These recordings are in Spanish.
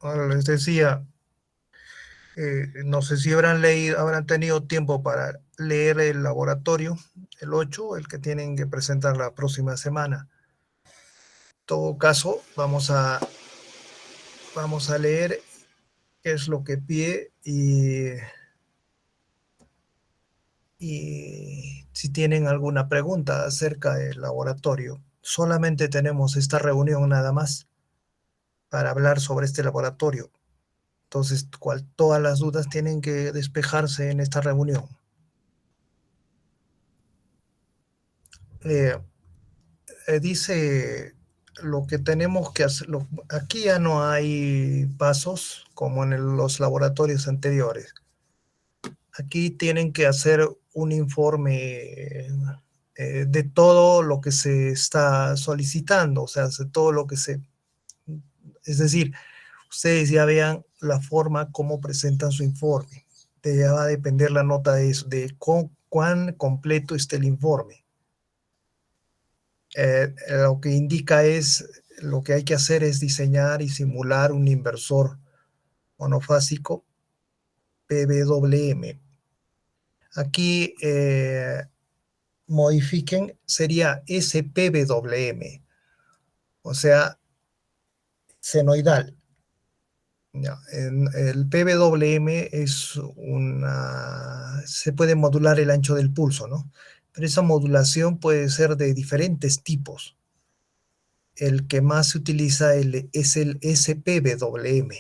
Ahora les decía, no sé si habrán tenido tiempo para leer el laboratorio, el 8, el que tienen que presentar la próxima semana. En todo caso, vamos a leer qué es lo que pide y si tienen alguna pregunta acerca del laboratorio. Solamente tenemos esta reunión nada más para hablar sobre este laboratorio. Entonces, todas las dudas tienen que despejarse en esta reunión. Eh, Dice lo que tenemos que hacer. Aquí ya no hay pasos como en los laboratorios anteriores. Aquí tienen que hacer un informe de todo lo que se está solicitando, o sea, de todo lo que es decir, ustedes ya vean la forma como presentan su informe. De ya va a depender la nota de eso, de cuán completo esté el informe. Lo que indica es, lo que hay que hacer es diseñar y simular un inversor monofásico PWM. Aquí modifiquen, sería SPWM, o sea, senoidal. Ya, el PWM se puede modular el ancho del pulso, ¿no? Pero esa modulación puede ser de diferentes tipos. El que más se utiliza es el SPWM.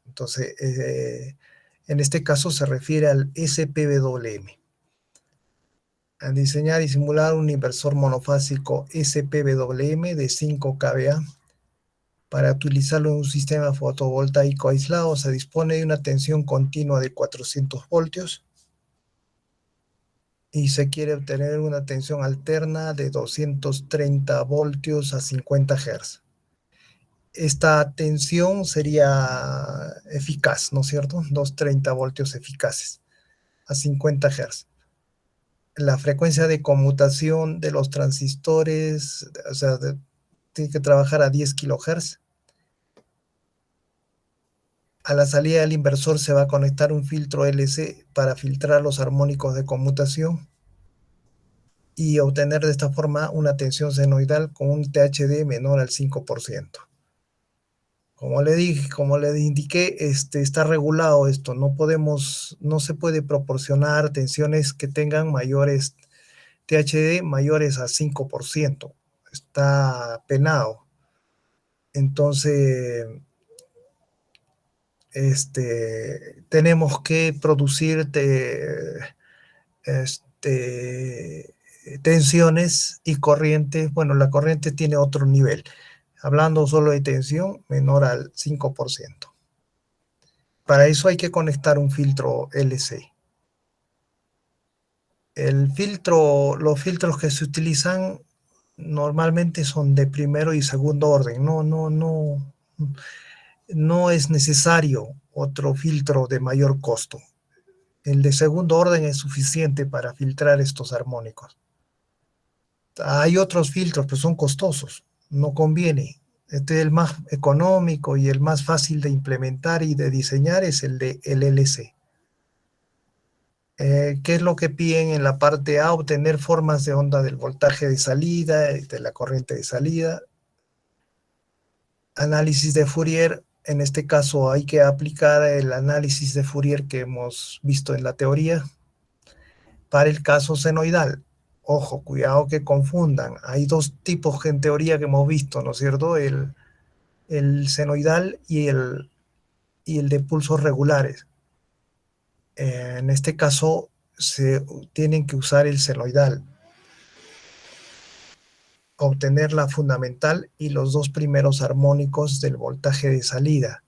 Entonces, en este caso se refiere al SPWM. A diseñar y simular un inversor monofásico SPWM de 5 kVA. Para utilizarlo en un sistema fotovoltaico aislado se dispone de una tensión continua de 400 voltios y se quiere obtener una tensión alterna de 230 voltios a 50 Hz. Esta tensión sería eficaz, ¿no es cierto? 230 voltios eficaces a 50 Hz. La frecuencia de conmutación de los transistores, o sea, tiene que trabajar a 10 kHz. A la salida del inversor se va a conectar un filtro LC para filtrar los armónicos de conmutación y obtener de esta forma una tensión senoidal con un THD menor al 5%. Como le dije, como le indiqué, está regulado esto. No se puede proporcionar tensiones que tengan mayores THD mayores a 5%. Está penado. Entonces, tenemos que producir tensiones y corrientes. Bueno, la corriente tiene otro nivel. Hablando solo de tensión, menor al 5%. Para eso hay que conectar un filtro LC. Los filtros que se utilizan normalmente son de primero y segundo orden. No es necesario otro filtro de mayor costo. El de segundo orden es suficiente para filtrar estos armónicos. Hay otros filtros, pero son costosos. No conviene. Este es el más económico y el más fácil de implementar y de diseñar es el de LLC. ¿Qué es lo que piden en la parte A? Obtener formas de onda del voltaje de salida, de la corriente de salida. Análisis de Fourier. En este caso hay que aplicar el análisis de Fourier que hemos visto en la teoría para el caso senoidal. Ojo, cuidado que confundan. Hay dos tipos en teoría que hemos visto, ¿no es cierto? El senoidal y el de pulsos regulares. En este caso se tienen que usar el senoidal, obtener la fundamental y los dos primeros armónicos del voltaje de salida.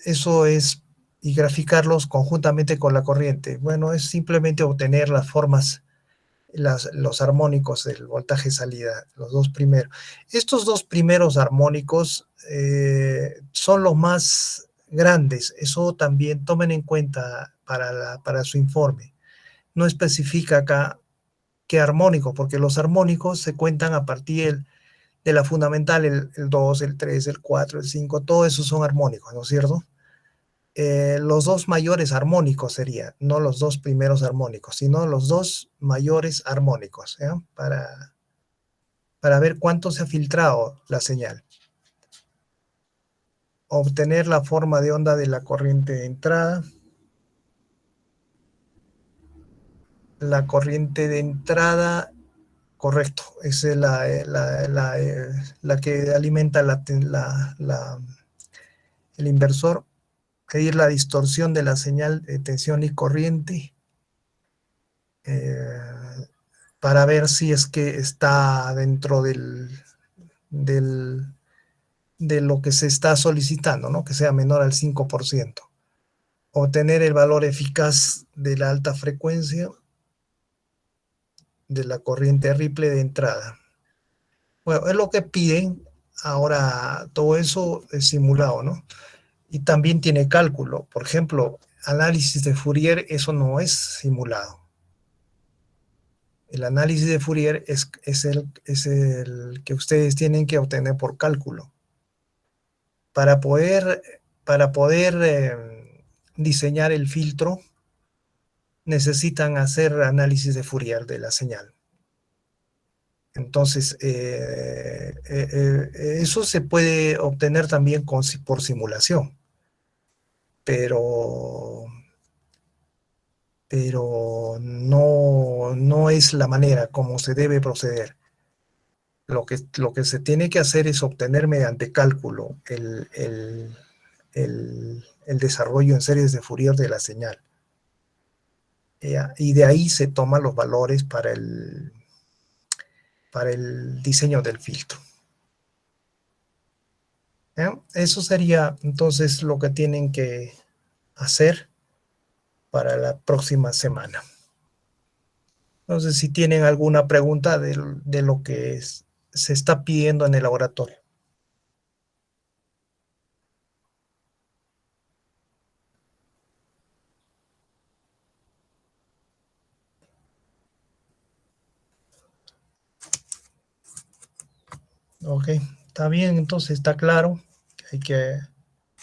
Eso es, y graficarlos conjuntamente con la corriente. Bueno, es simplemente obtener las formas, los armónicos del voltaje de salida, los dos primeros. Estos dos primeros armónicos son los más grandes. Eso también tomen en cuenta para su informe. No especifica acá qué armónico, porque los armónicos se cuentan a partir de la fundamental, el 2, el 3, el 4, el 5, todos esos son armónicos, ¿no es cierto? Los dos mayores armónicos serían, no los dos primeros armónicos, sino los dos mayores armónicos, ¿ya? Para ver cuánto se ha filtrado la señal. Obtener la forma de onda de la corriente de entrada. La corriente de entrada, correcto, esa es la que alimenta el inversor. Medir la distorsión de la señal de tensión y corriente eh, para ver si es que está dentro de lo que se está solicitando, ¿no? Que sea menor al 5%. Obtener el valor eficaz de la alta frecuencia de la corriente Ripple de entrada. Bueno, es lo que piden. Ahora, todo eso es simulado, ¿no? Y también tiene cálculo. Por ejemplo, análisis de Fourier, eso no es simulado. El análisis de Fourier es el que ustedes tienen que obtener por cálculo. Para poder diseñar el filtro, necesitan hacer análisis de Fourier de la señal. Entonces, eso se puede obtener también por simulación, pero no es la manera como se debe proceder. Lo que se tiene que hacer es obtener mediante cálculo el desarrollo en series de Fourier de la señal. Y de ahí se toman los valores para el diseño del filtro. Eso sería entonces lo que tienen que hacer para la próxima semana. No sé si tienen alguna pregunta de lo que se está pidiendo en el laboratorio. Ok, está bien, entonces está claro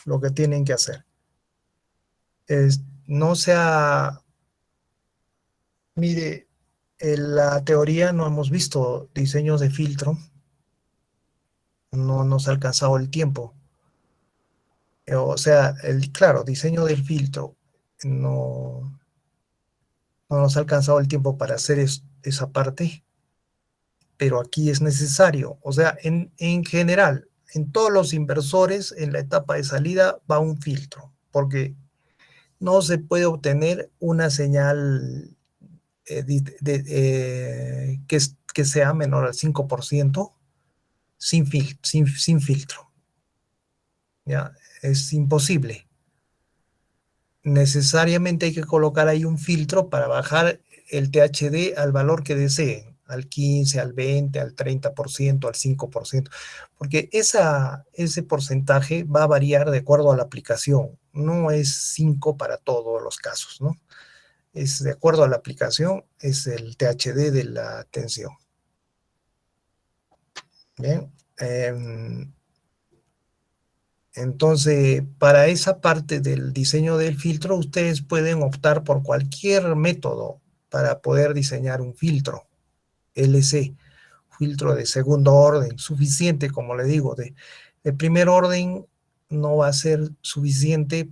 lo que tienen que hacer. No sea, mire, en la teoría no hemos visto diseños de filtro, no nos ha alcanzado el tiempo. O sea, claro, diseño del filtro no, no nos ha alcanzado el tiempo para hacer esa parte, pero aquí es necesario. O sea, en general, en todos los inversores, en la etapa de salida va un filtro, porque no se puede obtener una señal que sea menor al 5% sin filtro. ¿Ya? Es imposible. Necesariamente hay que colocar ahí un filtro para bajar el THD al valor que deseen, al 15, al 20, al 30%, al 5%, porque ese porcentaje va a variar de acuerdo a la aplicación. No es 5 para todos los casos, ¿no? Es de acuerdo a la aplicación, es el THD de la tensión. Bien. Entonces, para esa parte del diseño del filtro, ustedes pueden optar por cualquier método para poder diseñar un filtro LC, filtro de segundo orden, suficiente, como le digo, de primer orden no va a ser suficiente,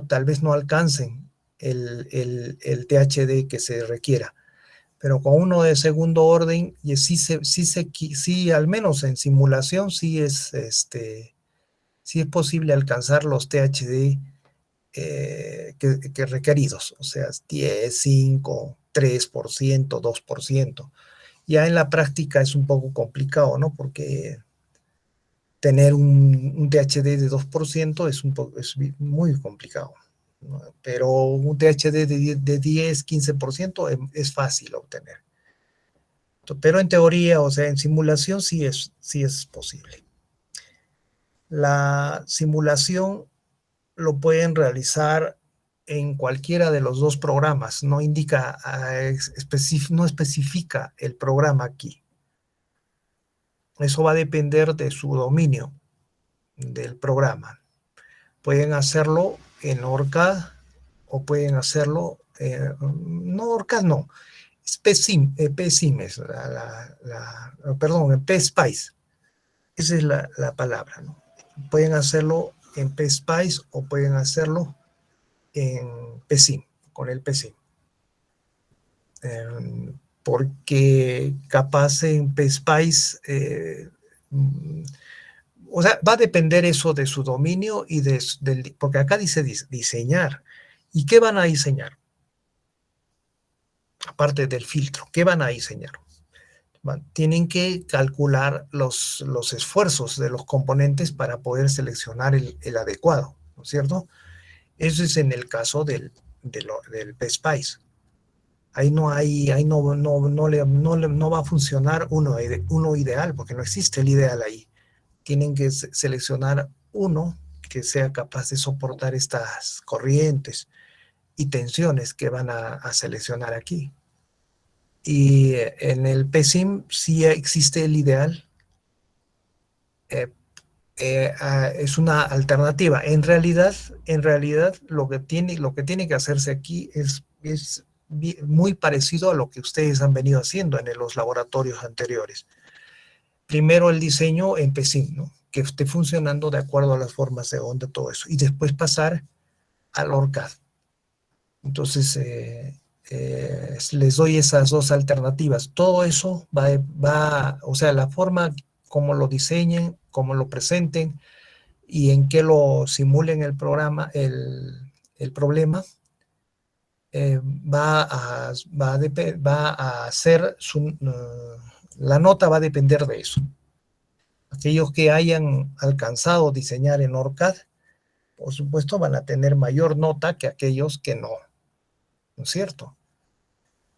tal vez no alcancen el THD que se requiera, pero con uno de segundo orden, y sí, al menos en simulación, sí es posible alcanzar los THD que requeridos, o sea, 10, 5, 3%, 2%. Ya en la práctica es un poco complicado, ¿no? Porque tener un THD de 2% es muy complicado, ¿no? Pero un THD de 10, 15% es fácil obtener. Pero en teoría, o sea, en simulación sí es posible. La simulación lo pueden realizar en cualquiera de los dos programas. No indica, no especifica el programa aquí. Eso va a depender de su dominio del programa. Pueden hacerlo en ORCAD o pueden hacerlo, no ORCAD, no, es PSIM, PSIM es perdón, PSPICE. Esa es la palabra, ¿no? Pueden hacerlo en PSPICE o pueden hacerlo en PSIM, con el PSIM. Porque capaz en PSPICE, o sea, va a depender eso de su dominio y porque acá dice diseñar. ¿Y qué van a diseñar? Aparte del filtro, ¿qué van a diseñar? Tienen que calcular los esfuerzos de los componentes para poder seleccionar el adecuado, ¿no es cierto? Eso es en el caso del PSPICE. Ahí no hay, ahí no va a funcionar uno ideal, porque no existe el ideal ahí. Tienen que seleccionar uno que sea capaz de soportar estas corrientes y tensiones que van a seleccionar aquí. Y en el PSIM sí existe el ideal, eh, es una alternativa. En realidad lo que tiene que hacerse aquí es muy parecido a lo que ustedes han venido haciendo en los laboratorios anteriores. Primero el diseño en PSIM, ¿no? Que esté funcionando de acuerdo a las formas de onda, todo eso. Y después pasar al ORCAD. Entonces, les doy esas dos alternativas. Todo eso o sea, la forma como lo diseñen, como lo presenten y en qué lo simulen el programa, el problema, va a hacer la nota va a depender de eso. Aquellos que hayan alcanzado diseñar en ORCAD, por supuesto, van a tener mayor nota que aquellos que no, ¿no es cierto?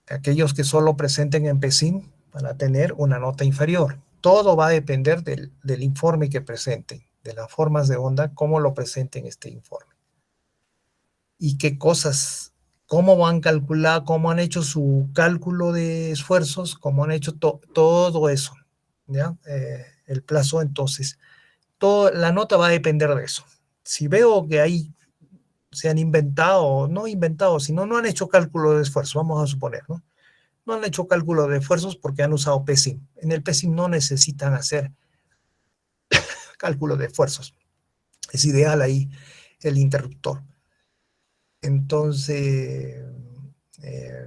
Aquellos que solo presenten en PSIM van a tener una nota inferior. Todo va a depender del informe que presenten, de las formas de onda, cómo lo presenten este informe. Y qué cosas, cómo van calculado, cómo han hecho su cálculo de esfuerzos, cómo han hecho todo eso, ¿ya? El plazo, entonces, la nota va a depender de eso. Si veo que ahí se han inventado, no inventado, sino no han hecho cálculo de esfuerzo, vamos a suponer, ¿no? No han hecho cálculo de esfuerzos porque han usado PSIM. En el PSIM no necesitan hacer cálculo de esfuerzos. Es ideal ahí el interruptor. Entonces, eh,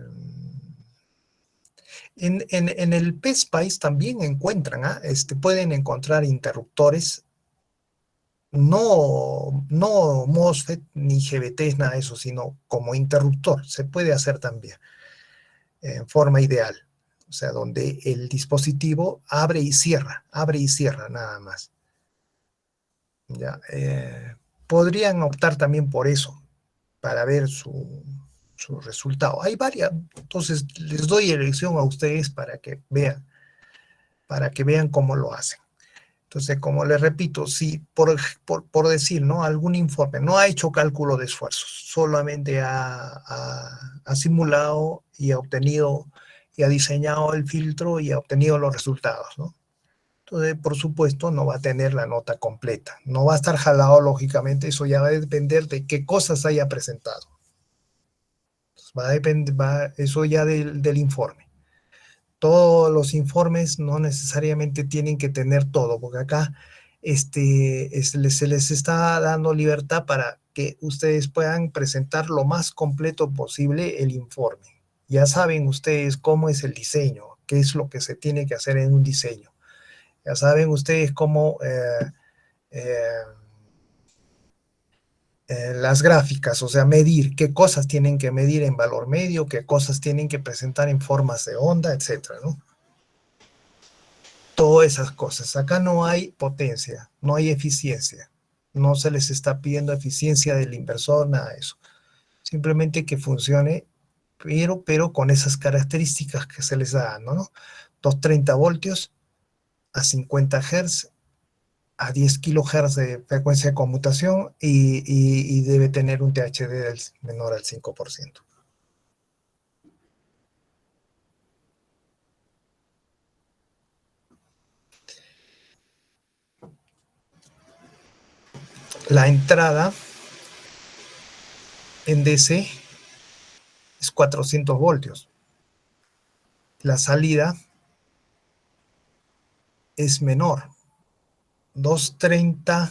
en el PSPICE también encuentran, pueden encontrar interruptores, no MOSFET ni GBT, nada de eso, sino como interruptor. Se puede hacer también en forma ideal. O sea, donde el dispositivo abre y cierra nada más. ¿Ya? Podrían optar también por eso, para ver su resultado. Hay varias, entonces les doy elección a ustedes para que vean cómo lo hacen. Entonces, como les repito, si por decir, ¿no? Algún informe no ha hecho cálculo de esfuerzos, solamente ha simulado y ha obtenido y ha diseñado el filtro y ha obtenido los resultados, ¿no? Entonces, por supuesto, no va a tener la nota completa. No va a estar jalado, lógicamente, eso ya va a depender de qué cosas haya presentado. Entonces, va a depender, eso ya del informe. Todos los informes no necesariamente tienen que tener todo, porque acá se les está dando libertad para que ustedes puedan presentar lo más completo posible el informe. Ya saben ustedes cómo es el diseño, qué es lo que se tiene que hacer en un diseño. Ya saben ustedes cómo eh, las gráficas, o sea, medir qué cosas tienen que medir en valor medio, qué cosas tienen que presentar en formas de onda, etcétera, ¿no? Todas esas cosas. Acá no hay potencia, no hay eficiencia. No se les está pidiendo eficiencia del inversor, nada de eso. Simplemente que funcione, pero con esas características que se les dan, ¿no? 230 voltios a 50 Hz, a 10 kHz de frecuencia de conmutación y debe tener un THD menor al 5%. La entrada en DC es 400 voltios. La salida es menor. 230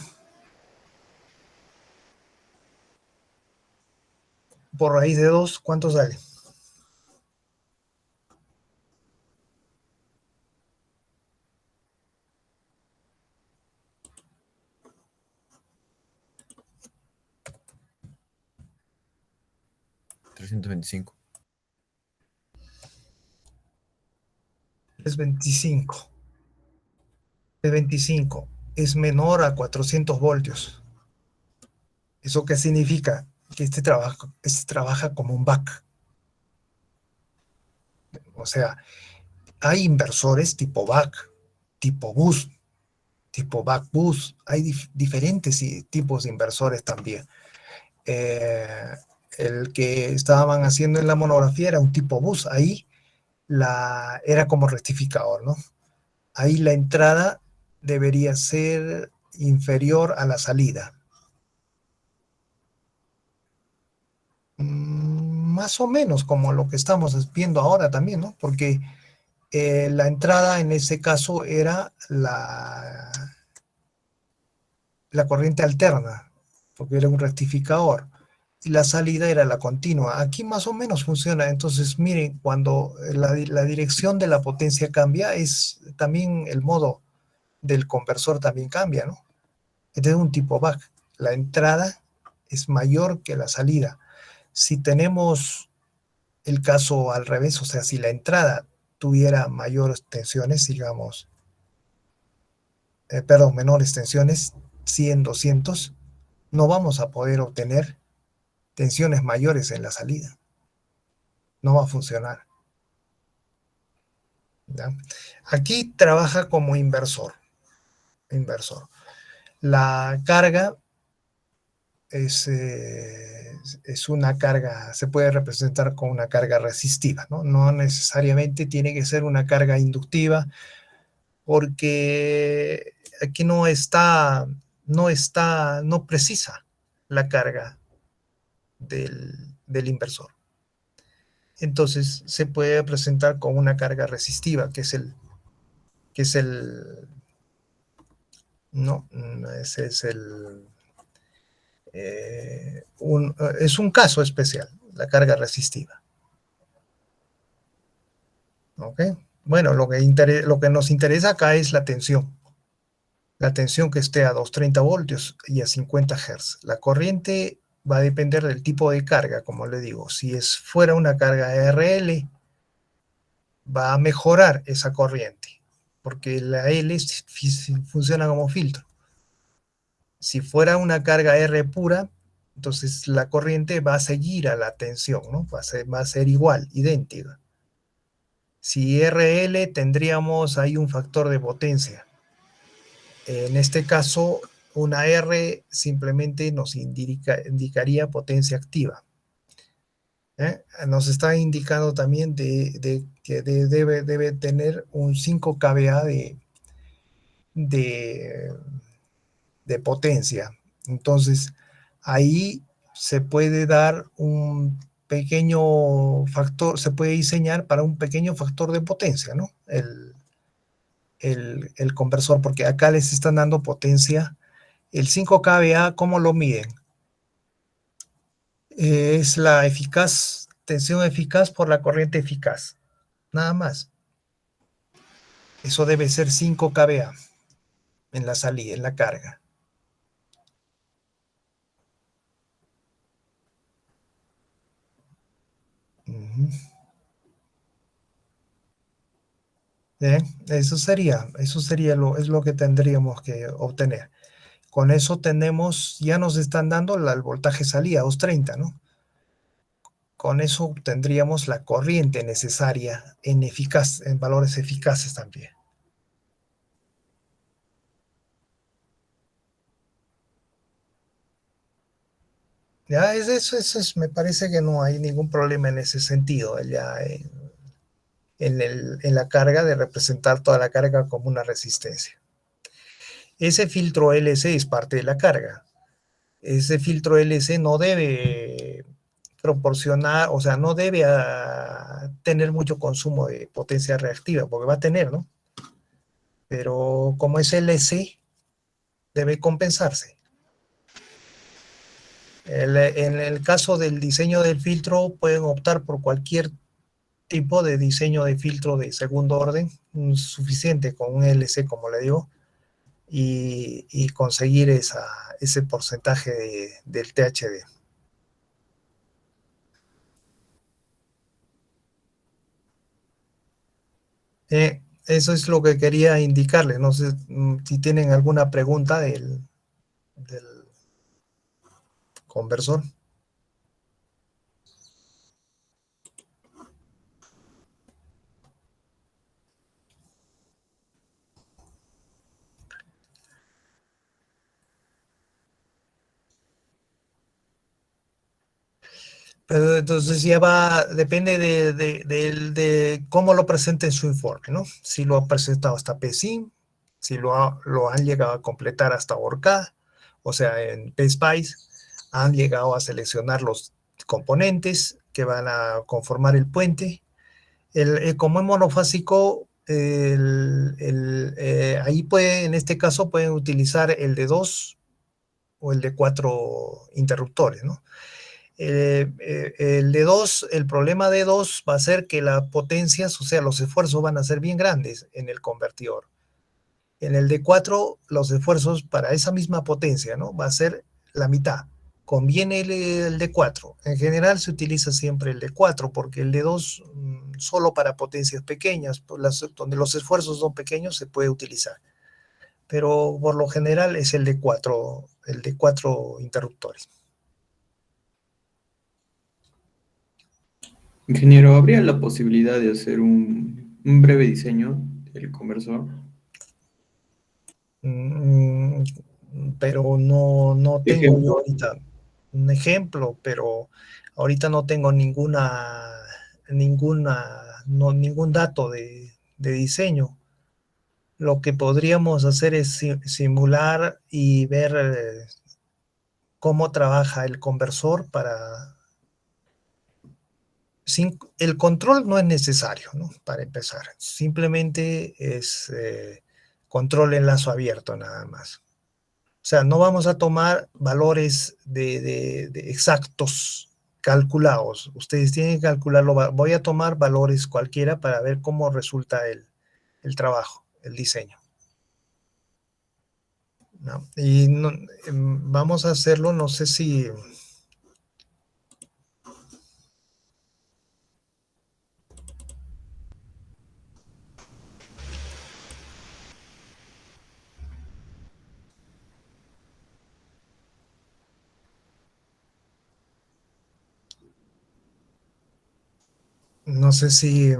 por raíz de 2, ¿cuánto sale? $325. Es 25. Es 25. Es menor a 400 voltios. ¿Eso qué significa? Que este trabaja como un back. O sea, hay inversores tipo back, tipo boost, tipo back boost. Hay diferentes tipos de inversores también. Eh, el que estaban haciendo en la monografía era un tipo bus, ahí era como rectificador, ¿no? Ahí la entrada debería ser inferior a la salida. Más o menos como lo que estamos viendo ahora también, ¿no? Porque la entrada en ese caso era la corriente alterna, porque era un rectificador, y la salida era la continua. Aquí más o menos funciona. Entonces, miren, cuando la dirección de la potencia cambia, es también el modo del conversor también cambia, ¿no? Este es un tipo back. La entrada es mayor que la salida. Si tenemos el caso al revés, o sea, si la entrada tuviera mayores tensiones, digamos, perdón, menores tensiones, 100, 200, no vamos a poder obtener tensiones mayores en la salida. No va a funcionar. ¿Ya? Aquí trabaja como inversor. Inversor. La carga es una carga, se puede representar con una carga resistiva, ¿no? No necesariamente tiene que ser una carga inductiva, porque aquí no precisa la carga del inversor. Entonces se puede presentar con una carga resistiva, que es el, no, ese es es un caso especial, la carga resistiva. ¿Ok? Bueno, lo que nos interesa acá es la tensión que esté a 230 voltios y a 50 Hz. La corriente va a depender del tipo de carga, como le digo. Si fuera una carga RL, va a mejorar esa corriente, porque la L funciona como filtro. Si fuera una carga R pura, entonces la corriente va a seguir a la tensión, ¿no? Va a ser igual, idéntica. Si RL tendríamos ahí un factor de potencia. En este caso, una R simplemente nos indicaría potencia activa. Nos está indicando también que debe tener un 5 kVA de, de potencia. Entonces, ahí se puede dar un pequeño factor, se puede diseñar para un pequeño factor de potencia, ¿no? El conversor, porque acá les están dando potencia. El 5 kVA, ¿cómo lo miden? Es la tensión eficaz por la corriente eficaz, nada más. Eso debe ser 5 kVA en la salida, en la carga. ¿Eh? Es lo que tendríamos que obtener. Con eso ya nos están dando el voltaje salida, 230, ¿no? Con eso obtendríamos la corriente necesaria en valores eficaces también. Ya, me parece que no hay ningún problema en ese sentido, ya en la carga de representar toda la carga como una resistencia. Ese filtro LC es parte de la carga. ese filtro LC no debe proporcionar, o sea, no debe tener mucho consumo de potencia reactiva, porque va a tener, ¿no? Pero como es LC, debe compensarse. En el caso del diseño del filtro, pueden optar por cualquier tipo de diseño de filtro de segundo orden, suficiente con un LC, como le digo, y conseguir ese porcentaje del THD. Eso es lo que quería indicarles. No sé si tienen alguna pregunta del conversor. Pero entonces ya va, depende de cómo lo presente en su informe, ¿no? Si lo ha presentado hasta PSIM, si lo han llegado a completar hasta ORCAD, o sea, en PSPICE, han llegado a seleccionar los componentes que van a conformar el puente. Como es monofásico, ahí en este caso pueden utilizar el de 2 o el de 4 interruptores, ¿no? El de 2, el problema de 2 va a ser que las potencias, o sea, los esfuerzos van a ser bien grandes en el convertidor. En el de 4, los esfuerzos para esa misma potencia, ¿no? Va a ser la mitad. Conviene el de 4. En general se utiliza siempre el de 4 porque el de 2 solo para potencias pequeñas, donde los esfuerzos son pequeños, se puede utilizar. Pero por lo general es el de 4 interruptores. Ingeniero, ¿habría la posibilidad de hacer un breve diseño del conversor? Mm, pero no tengo yo Ejemplo, ahorita un ejemplo, pero ahorita no tengo ningún dato de diseño. Lo que podríamos hacer es simular y ver cómo trabaja el conversor el control no es necesario, ¿no? Para empezar. Simplemente es control en lazo abierto nada más. O sea, no vamos a tomar valores de exactos calculados. Ustedes tienen que calcularlo. Voy a tomar valores cualquiera para ver cómo resulta el trabajo, el diseño, ¿no? Y vamos a hacerlo, no sé si, no sé si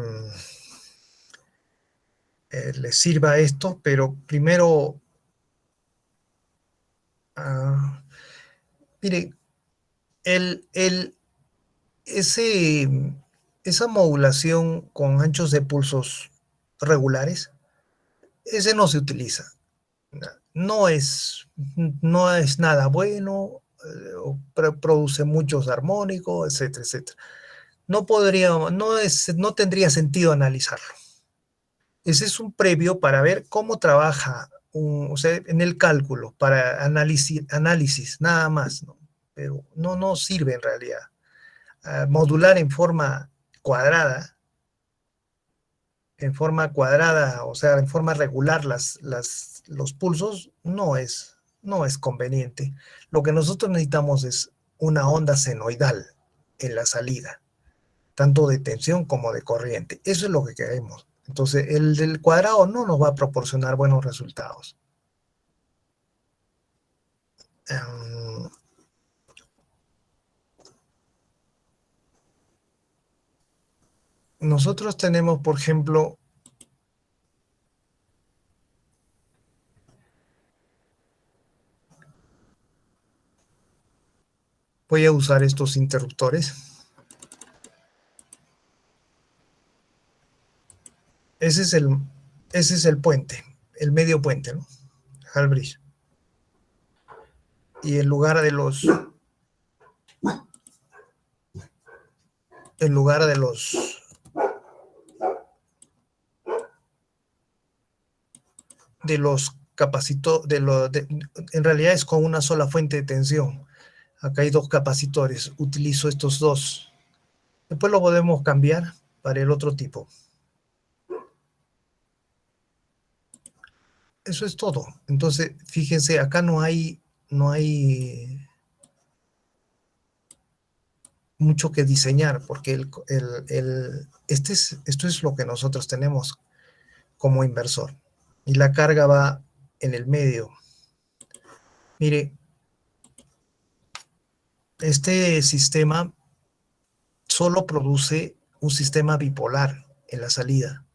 les sirva esto, pero primero, ah, mire, el, el, ese, esa modulación con anchos de pulsos regulares, ese no se utiliza. No es, no es nada bueno, produce muchos armónicos, etcétera, etcétera. No tendría sentido analizarlo. Ese es un previo para ver cómo trabaja, o sea, en el cálculo, para análisis nada más, ¿no? Pero no sirve en realidad. Modular cuadrada, o sea, en forma regular los pulsos, no es conveniente. Lo que nosotros necesitamos es una onda senoidal en la salida, tanto de tensión como de corriente. Eso es lo que queremos. Entonces, el del cuadrado no nos va a proporcionar buenos resultados. Um, Nosotros tenemos, por ejemplo, voy a usar estos interruptores. Ese es el, ese es el puente, el medio puente, ¿no? Halbridge. y en lugar de los en realidad es con una sola fuente de tensión. Acá hay dos capacitores, utilizo estos dos. Después lo podemos cambiar para el otro tipo. Eso es todo. Entonces, fíjense, acá no hay mucho que diseñar, porque esto es lo que nosotros tenemos como inversor. Y la carga va en el medio. Mire, este sistema solo produce un sistema bipolar en la salida.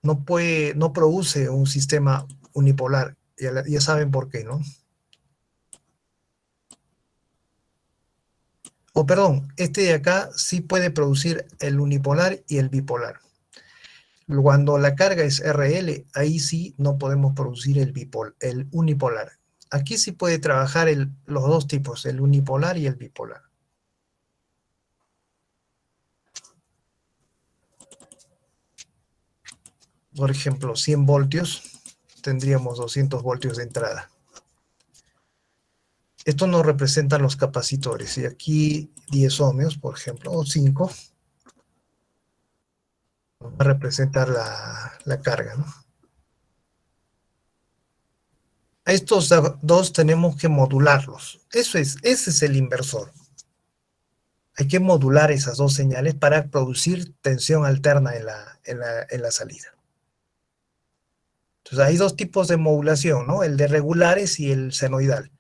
No produce un sistema unipolar. Ya saben por qué, ¿no? O perdón, este de acá sí puede producir el unipolar y el bipolar. Cuando la carga es RL, ahí sí no podemos producir el unipolar. Aquí sí puede trabajar los dos tipos, el unipolar y el bipolar. Por ejemplo, 100 voltios, tendríamos 200 voltios de entrada. Esto nos representan los capacitores. Y aquí 10 ohmios, por ejemplo, o 5, va a representar la carga, ¿no? A estos dos tenemos que modularlos. Ese es el inversor. Hay que modular esas dos señales para producir tensión alterna en la salida. Entonces hay dos tipos de modulación, ¿no? El de regulares y el senoidal.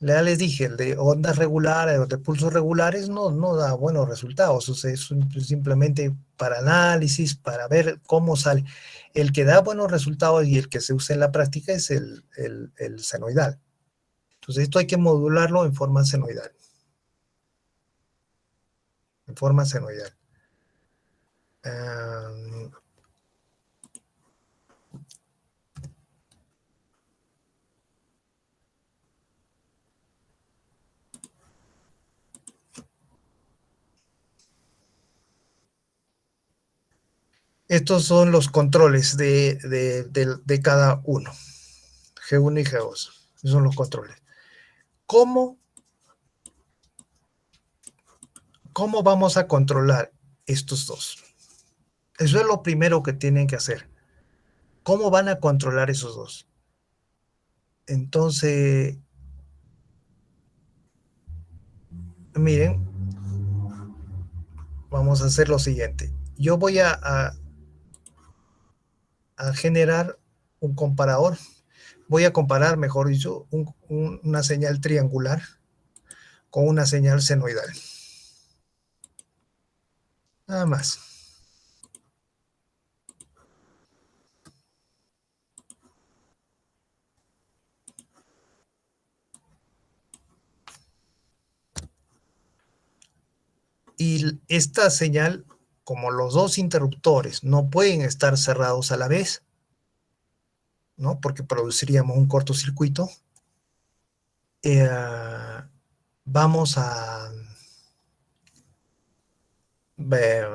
Ya les dije, el de ondas regulares o de pulsos regulares no da buenos resultados. O sea, es simplemente para análisis, para ver cómo sale. El que da buenos resultados y el que se usa en la práctica es el senoidal. Entonces esto hay que modularlo en forma senoidal. En forma senoidal. Estos son los controles de cada uno. G1 y G2. Esos son los controles. ¿Cómo vamos a controlar estos dos? Eso es lo primero que tienen que hacer. ¿Cómo van a controlar esos dos? Entonces, miren, vamos a hacer lo siguiente. Yo voy a generar un comparador. Voy a comparar, mejor dicho, una señal triangular con una señal senoidal. Nada más. Y esta señal, como los dos interruptores no pueden estar cerrados a la vez, ¿no? Porque produciríamos un cortocircuito, vamos a ver,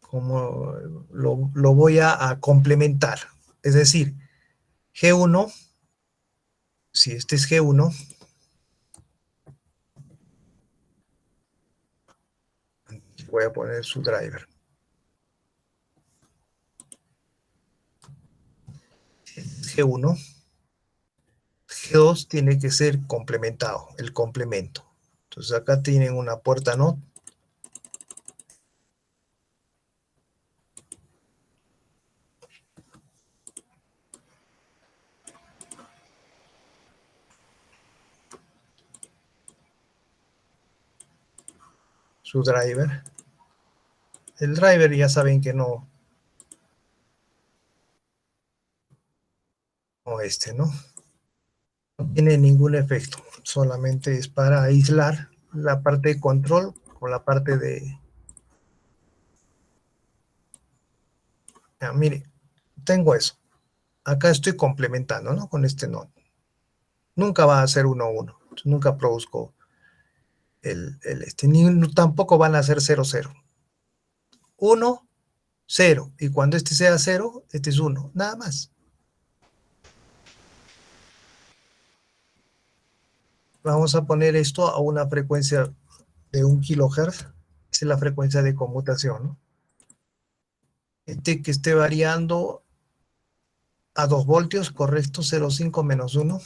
cómo lo voy a complementar. Es decir, G1, si este es G1, voy a poner su driver. G1, G2 tiene que ser complementado, el complemento. Entonces acá tienen una puerta NOT. Su driver. El driver ya saben que no ¿no? No tiene ningún efecto, solamente es para aislar la parte de control con la parte de... mire, tengo eso. Acá estoy complementando, ¿no? Con este nodo. Nunca va a ser 1, 1. Nunca produzco ni tampoco van a ser 0, 0. 1, 0. Y cuando este sea 0, este es 1. Nada más. Vamos a poner esto a una frecuencia de 1 kHz. Esa es la frecuencia de conmutación, ¿no? Que esté variando a 2 voltios, correcto, 0,5 menos 1.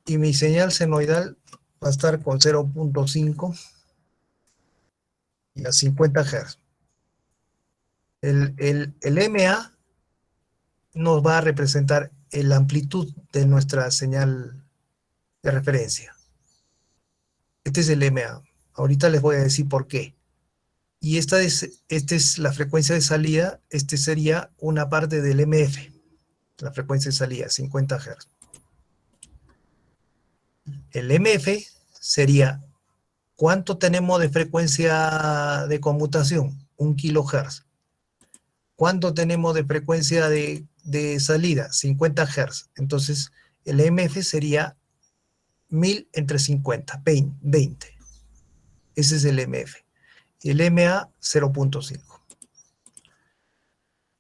Y mi señal senoidal va a estar con 0,5 y a 50 Hz. El MA nos va a representar la amplitud de nuestra señal de referencia. Este es el MA. Ahorita les voy a decir por qué. Y esta es la frecuencia de salida. Este sería una parte del MF, la frecuencia de salida, 50 Hz. El MF sería ¿cuánto tenemos de frecuencia de conmutación? 1 kHz. ¿Cuánto tenemos de frecuencia de salida? 50 Hz. Entonces, el MF sería 1000 entre 50, 20. Ese es el MF. Y el MA, 0,5.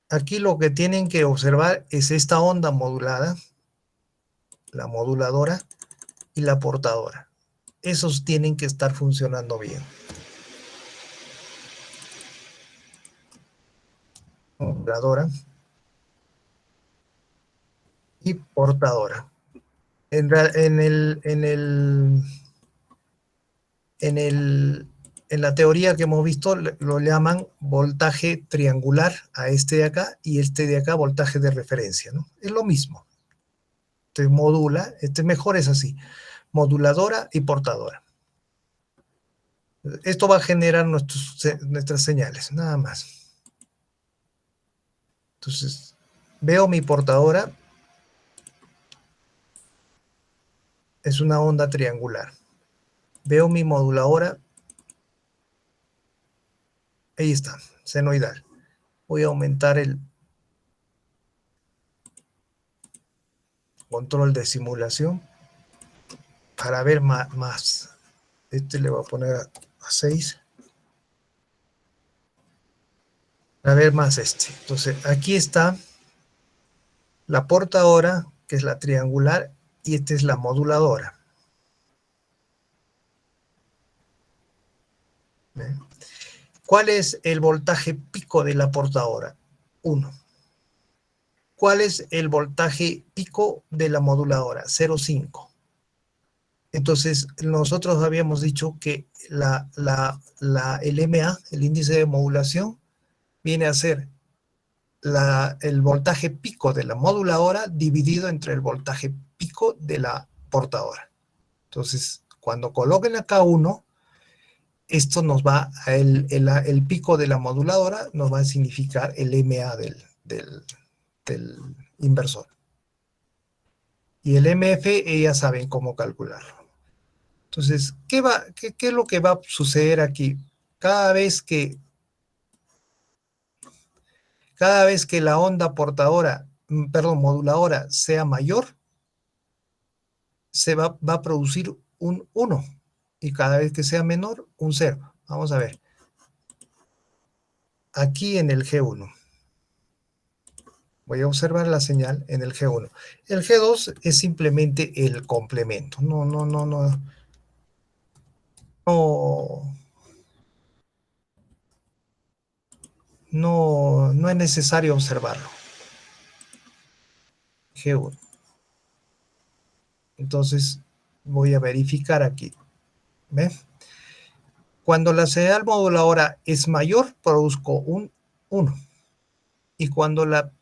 Aquí lo que tienen que observar es esta onda modulada, la moduladora y la portadora. Esos tienen que estar funcionando bien. Moduladora y portadora. En la teoría que hemos visto lo llaman voltaje triangular a este de acá y este de acá voltaje de referencia, ¿no? Es lo mismo. Entonces modula, mejor es así, moduladora y portadora. Esto va a generar nuestras señales, nada más. Entonces, veo mi portadora, es una onda triangular. Veo mi moduladora, ahí está, senoidal. Voy a aumentar el control de simulación para ver más. Le voy a poner a 6. Para ver más Entonces, aquí está la portadora, que es la triangular, y esta es la moduladora. ¿Ven? ¿Cuál es el voltaje pico de la portadora? 1. ¿Cuál es el voltaje pico de la moduladora? 0,5. Entonces, nosotros habíamos dicho que el MA, el índice de modulación, viene a ser el voltaje pico de la moduladora dividido entre el voltaje pico de la portadora. Entonces, cuando coloquen acá 1, esto nos va, el pico de la moduladora nos va a significar el MA del inversor. Y el MF, ya saben cómo calcularlo. Entonces, ¿qué es lo que va a suceder aquí? Cada vez que la onda moduladora sea mayor, se va a producir un 1. Y cada vez que sea menor, un 0. Vamos a ver. Aquí en el G1. Voy a observar la señal en el G1. El G2 es simplemente el complemento. No es necesario observarlo. G1. Entonces, voy a verificar aquí. ¿Ven? Cuando la señal moduladora es mayor, produzco un 1. Y cuando la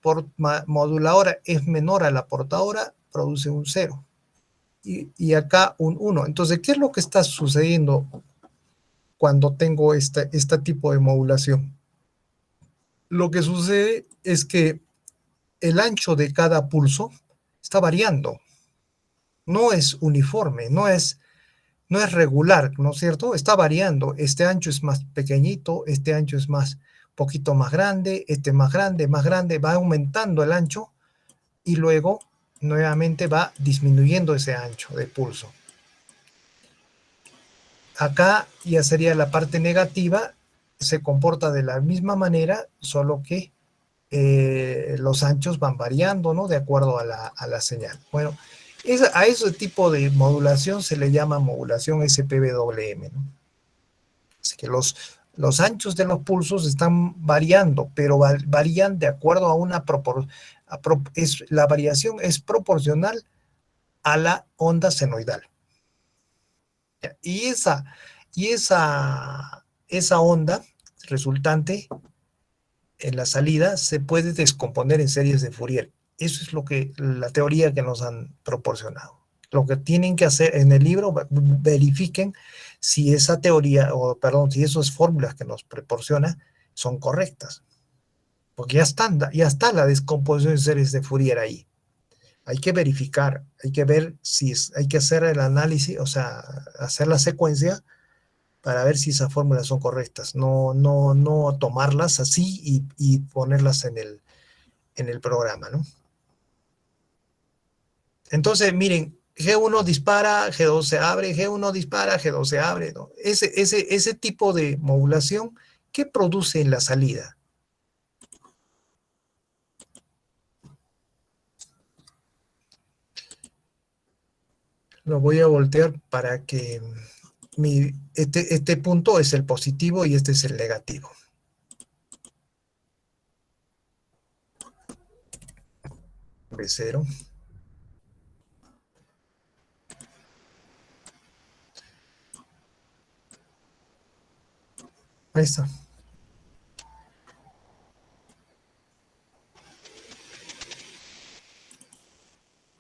moduladora es menor a la portadora, produce un 0. Y acá un 1. Entonces, ¿qué es lo que está sucediendo cuando tengo este tipo de modulación? Lo que sucede es que el ancho de cada pulso está variando. No es uniforme, no es regular, ¿no es cierto? Está variando. Este ancho es más pequeñito, este ancho es más poquito más grande, más grande, va aumentando el ancho y luego nuevamente va disminuyendo ese ancho de pulso. Acá ya sería la parte negativa, se comporta de la misma manera, solo que los anchos van variando, ¿no? De acuerdo a la señal. Bueno, a ese tipo de modulación se le llama modulación SPWM, ¿no? Así que los anchos de los pulsos están variando, pero varían de acuerdo a una proporción. La variación es proporcional a la onda senoidal. Y esa onda resultante en la salida se puede descomponer en series de Fourier. Eso es lo que la teoría que nos han proporcionado. Lo que tienen que hacer en el libro, verifiquen si esa teoría, o perdón, si esas fórmulas que nos proporciona son correctas. Porque ya está la descomposición en series de Fourier ahí. Hay que verificar, hay que ver si hay que hacer el análisis, o sea, hacer la secuencia para ver si esas fórmulas son correctas. No tomarlas así y ponerlas en el programa, ¿no? Entonces, miren, G1 dispara, G2 se abre, G1 dispara, G2 se abre, ¿no? Ese tipo de modulación, ¿qué produce en la salida? Lo voy a voltear para que este punto es el positivo y este es el negativo. B0. Ahí está.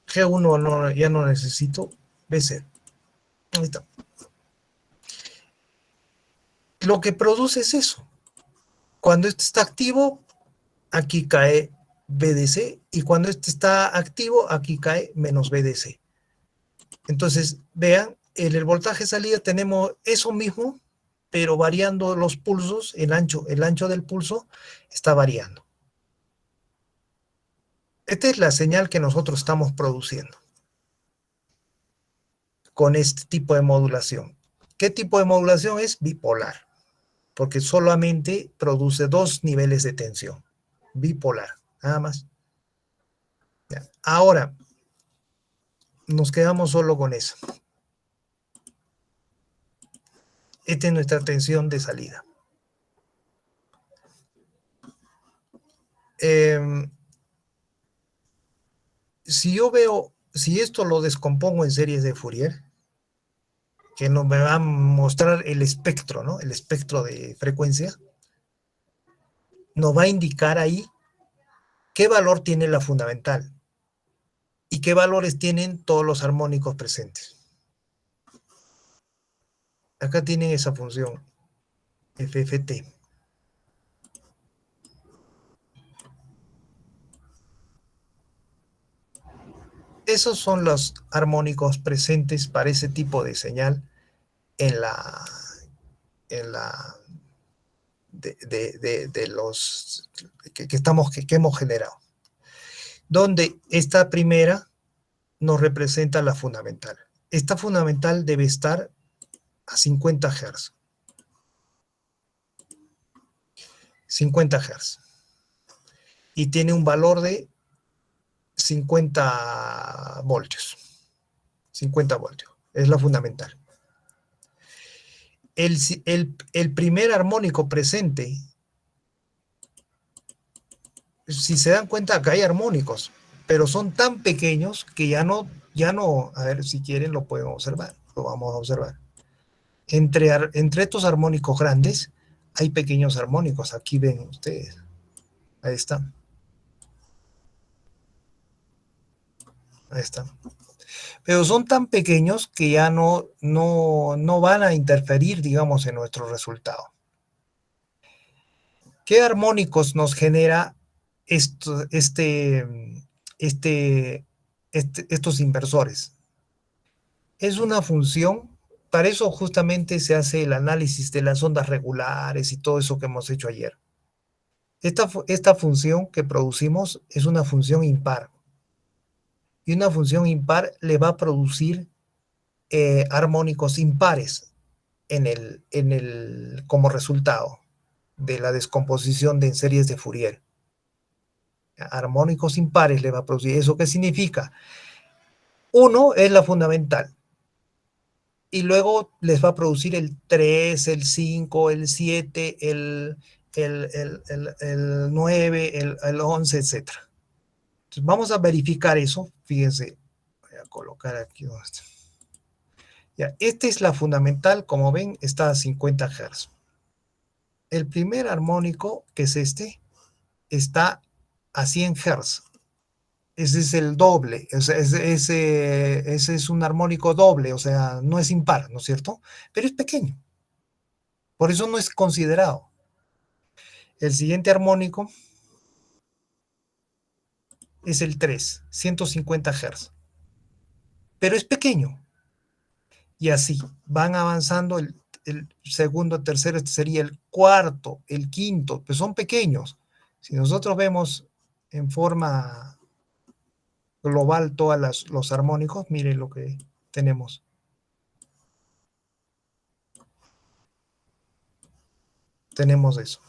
G1 no, ya no necesito. B0. Ahí está. Lo que produce es eso. Cuando este está activo, aquí cae BDC, y cuando este está activo, aquí cae menos BDC. Entonces, vean, en el voltaje salida tenemos eso mismo, pero variando los pulsos, el ancho del pulso está variando. Esta es la señal que nosotros estamos produciendo con este tipo de modulación. ¿Qué tipo de modulación es? Bipolar, porque solamente produce dos niveles de tensión. Bipolar, nada más. Ya. Ahora, nos quedamos solo con eso. Esta es nuestra tensión de salida. Si esto lo descompongo en series de Fourier, que nos me va a mostrar el espectro, ¿no? El espectro de frecuencia, nos va a indicar ahí qué valor tiene la fundamental y qué valores tienen todos los armónicos presentes. Acá tienen esa función, FFT. Esos son los armónicos presentes para ese tipo de señal en la de los que hemos generado, donde esta primera nos representa la fundamental. Esta fundamental debe estar a 50 Hz. 50 Hz. Y tiene un valor de 50 voltios. 50 voltios. Es la fundamental. El primer armónico presente, si se dan cuenta, acá hay armónicos, pero son tan pequeños que ya no, a ver, si quieren lo pueden observar, lo vamos a observar. Entre estos armónicos grandes hay pequeños armónicos, aquí ven ustedes, ahí están. Ahí están. Pero son tan pequeños que ya no van a interferir, digamos, en nuestro resultado. ¿Qué armónicos nos genera estos inversores? Es una función, para eso justamente se hace el análisis de las ondas regulares y todo eso que hemos hecho ayer. Esta función que producimos es una función impar. Y una función impar le va a producir armónicos impares como resultado de la descomposición de en series de Fourier. Armónicos impares le va a producir. ¿Eso qué significa? Uno es la fundamental. Y luego les va a producir el 3, el 5, el 7, el 9, el 11, etc. Entonces vamos a verificar eso. Fíjense, voy a colocar aquí. Ya, esta es la fundamental, como ven, está a 50 Hz. El primer armónico, que es este, está a 100 Hz. Ese es el doble, ese es un armónico doble, o sea, no es impar, ¿no es cierto? Pero es pequeño, por eso no es considerado. El siguiente armónico es el 3, 150 Hz, pero es pequeño. Y así van avanzando el segundo, tercero, este sería el cuarto, el quinto, pues son pequeños. Si nosotros vemos en forma global todos los armónicos, miren lo que tenemos. Tenemos eso.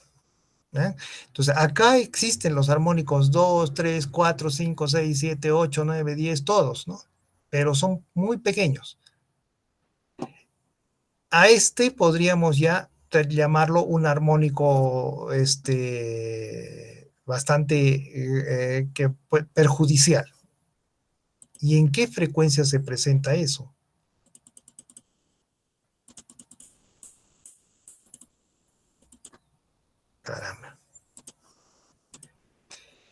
¿Eh? Entonces, acá existen los armónicos 2, 3, 4, 5, 6, 7, 8, 9, 10, todos, ¿no? Pero son muy pequeños. A este podríamos ya llamarlo un armónico bastante perjudicial. ¿Y en qué frecuencia se presenta eso? Caramba.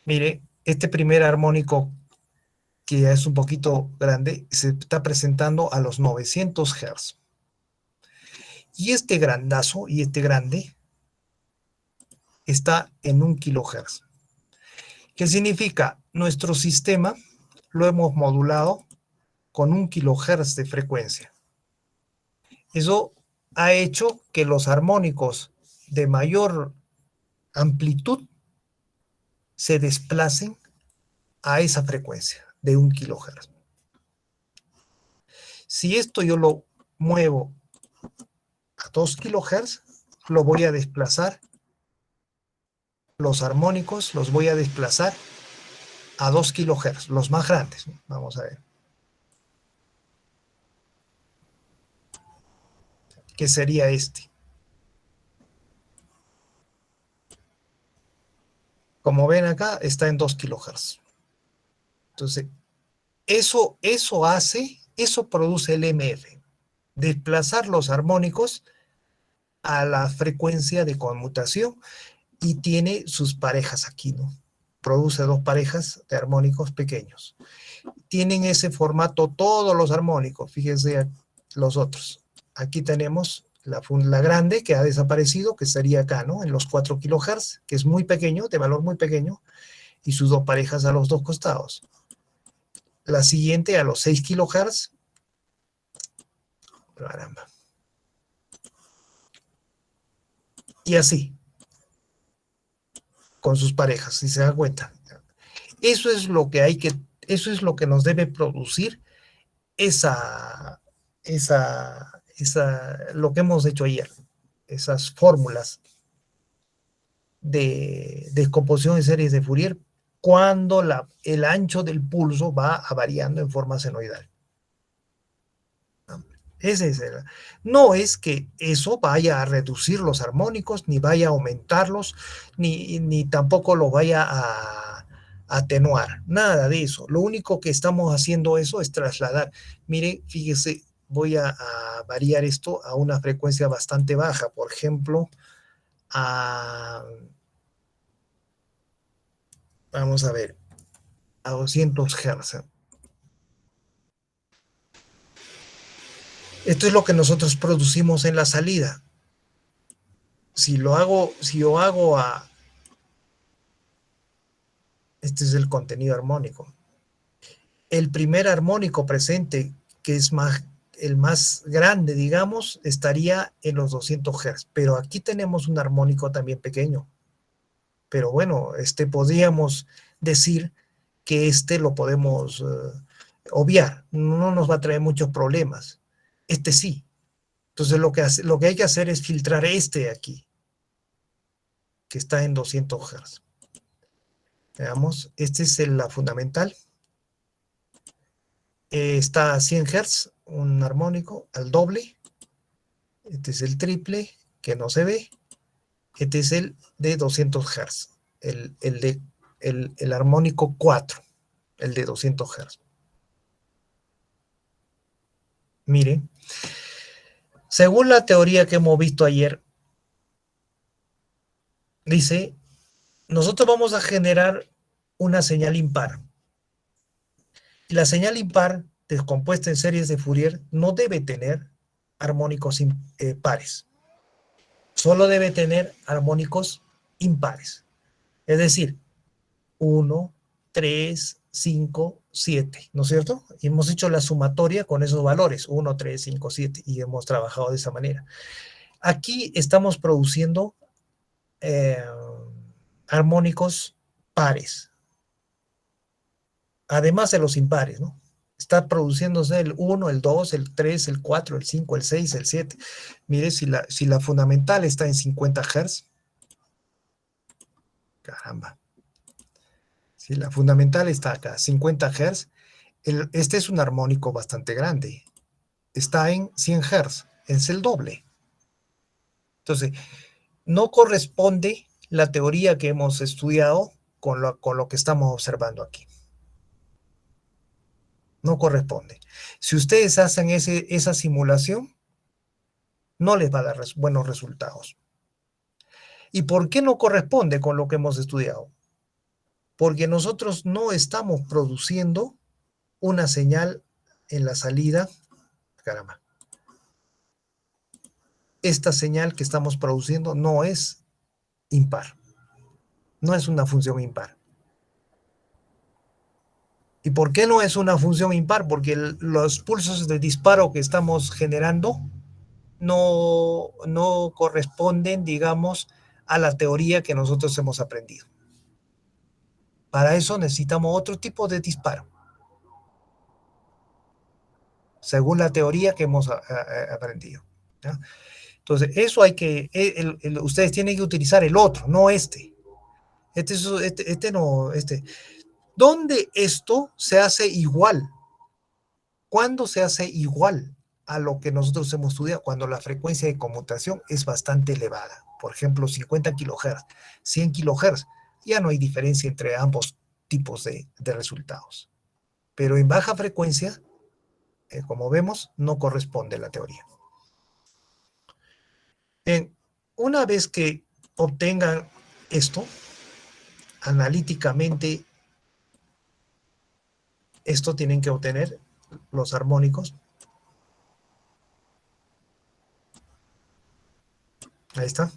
Mire, este primer armónico, que ya es un poquito grande, se está presentando a los 900 Hz. Y este grandazo y este grande está en 1 kHz. ¿Qué significa? Nuestro sistema lo hemos modulado con 1 kHz de frecuencia. Eso ha hecho que los armónicos de mayor amplitud se desplacen a esa frecuencia de 1 kHz. Si esto yo lo muevo a 2 kHz, lo voy a desplazar, los armónicos los voy a desplazar a 2 kHz, los más grandes. Vamos a ver. Que sería este. Como ven acá, está en 2 kHz. Entonces, eso produce el MF. Desplazar los armónicos a la frecuencia de conmutación y tiene sus parejas aquí, ¿no? Produce dos parejas de armónicos pequeños. Tienen ese formato todos los armónicos, fíjense los otros. Aquí tenemos la grande que ha desaparecido, que sería acá, ¿no? En los 4 kHz, que es muy pequeño, de valor muy pequeño, y sus dos parejas a los dos costados. La siguiente a los 6 kHz. Caramba. Y así, con sus parejas, si se dan cuenta. Eso es lo que nos debe producir lo que hemos hecho ayer, esas fórmulas de descomposición de series de Fourier cuando el ancho del pulso va variando en forma senoidal. No es que eso vaya a reducir los armónicos, ni vaya a aumentarlos, ni tampoco lo vaya a atenuar, nada de eso. Lo único que estamos haciendo eso es trasladar. Mire, fíjese, voy a variar esto a una frecuencia bastante baja, por ejemplo, vamos a ver, a 200 Hz. Esto es lo que nosotros producimos en la salida. Si yo hago este es el contenido armónico. El primer armónico presente, que es el más grande, digamos, estaría en los 200 Hz. Pero aquí tenemos un armónico también pequeño. Pero bueno, podríamos decir que lo podemos obviar, no nos va a traer muchos problemas. Sí. Entonces lo que hay que hacer es filtrar aquí, que está en 200 Hz. Veamos, es la fundamental. Está a 100 Hz, un armónico al doble. Este es el triple, que no se ve. Este es el de 200 Hz, el armónico 4, el de 200 Hz. Miren, según la teoría que hemos visto ayer, dice, nosotros vamos a generar una señal impar. Y la señal impar, descompuesta en series de Fourier, no debe tener armónicos pares. Solo debe tener armónicos impares. Es decir, 1, 3, 5, 7, ¿no es cierto? Y hemos hecho la sumatoria con esos valores, 1, 3, 5, 7, y hemos trabajado de esa manera. Aquí estamos produciendo armónicos pares, además de los impares, ¿no? Está produciéndose el 1, el 2, el 3, el 4, el 5, el 6, el 7. Mire, si la fundamental está en 50 Hz, caramba. Si la fundamental está acá, 50 Hz, este es un armónico bastante grande. Está en 100 Hz, es el doble. Entonces, no corresponde la teoría que hemos estudiado con lo que estamos observando aquí. No corresponde. Si ustedes hacen esa simulación, no les va a dar buenos resultados. ¿Y por qué no corresponde con lo que hemos estudiado? Porque nosotros no estamos produciendo una señal en la salida. Caramba. Esta señal que estamos produciendo no es impar. No es una función impar. ¿Y por qué no es una función impar? Porque los pulsos de disparo que estamos generando no corresponden, digamos, a la teoría que nosotros hemos aprendido. Para eso necesitamos otro tipo de disparo, según la teoría que hemos aprendido, ¿ya? Entonces, eso hay que, ustedes tienen que utilizar el otro, no este. No. ¿Dónde esto se hace igual? ¿Cuándo se hace igual a lo que nosotros hemos estudiado? Cuando la frecuencia de conmutación es bastante elevada. Por ejemplo, 50 kHz, 100 kHz. Ya no hay diferencia entre ambos tipos de resultados. Pero en baja frecuencia, como vemos, no corresponde la teoría. Bien, una vez que obtengan esto, analíticamente, esto tienen que obtener los armónicos. Ahí está.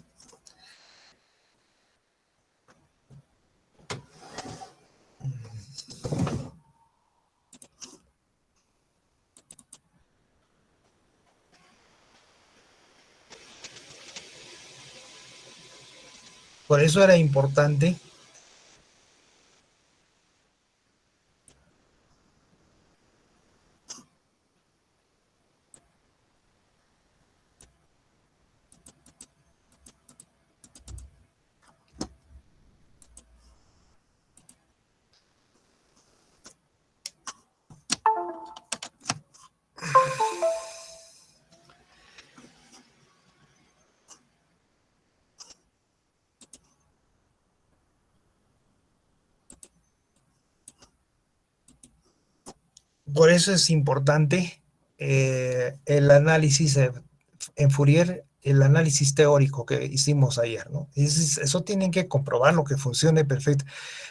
Por eso era importante Por eso es importante el análisis en Fourier, el análisis teórico que hicimos ayer, ¿no? Eso tienen que comprobarlo, que funcione perfecto.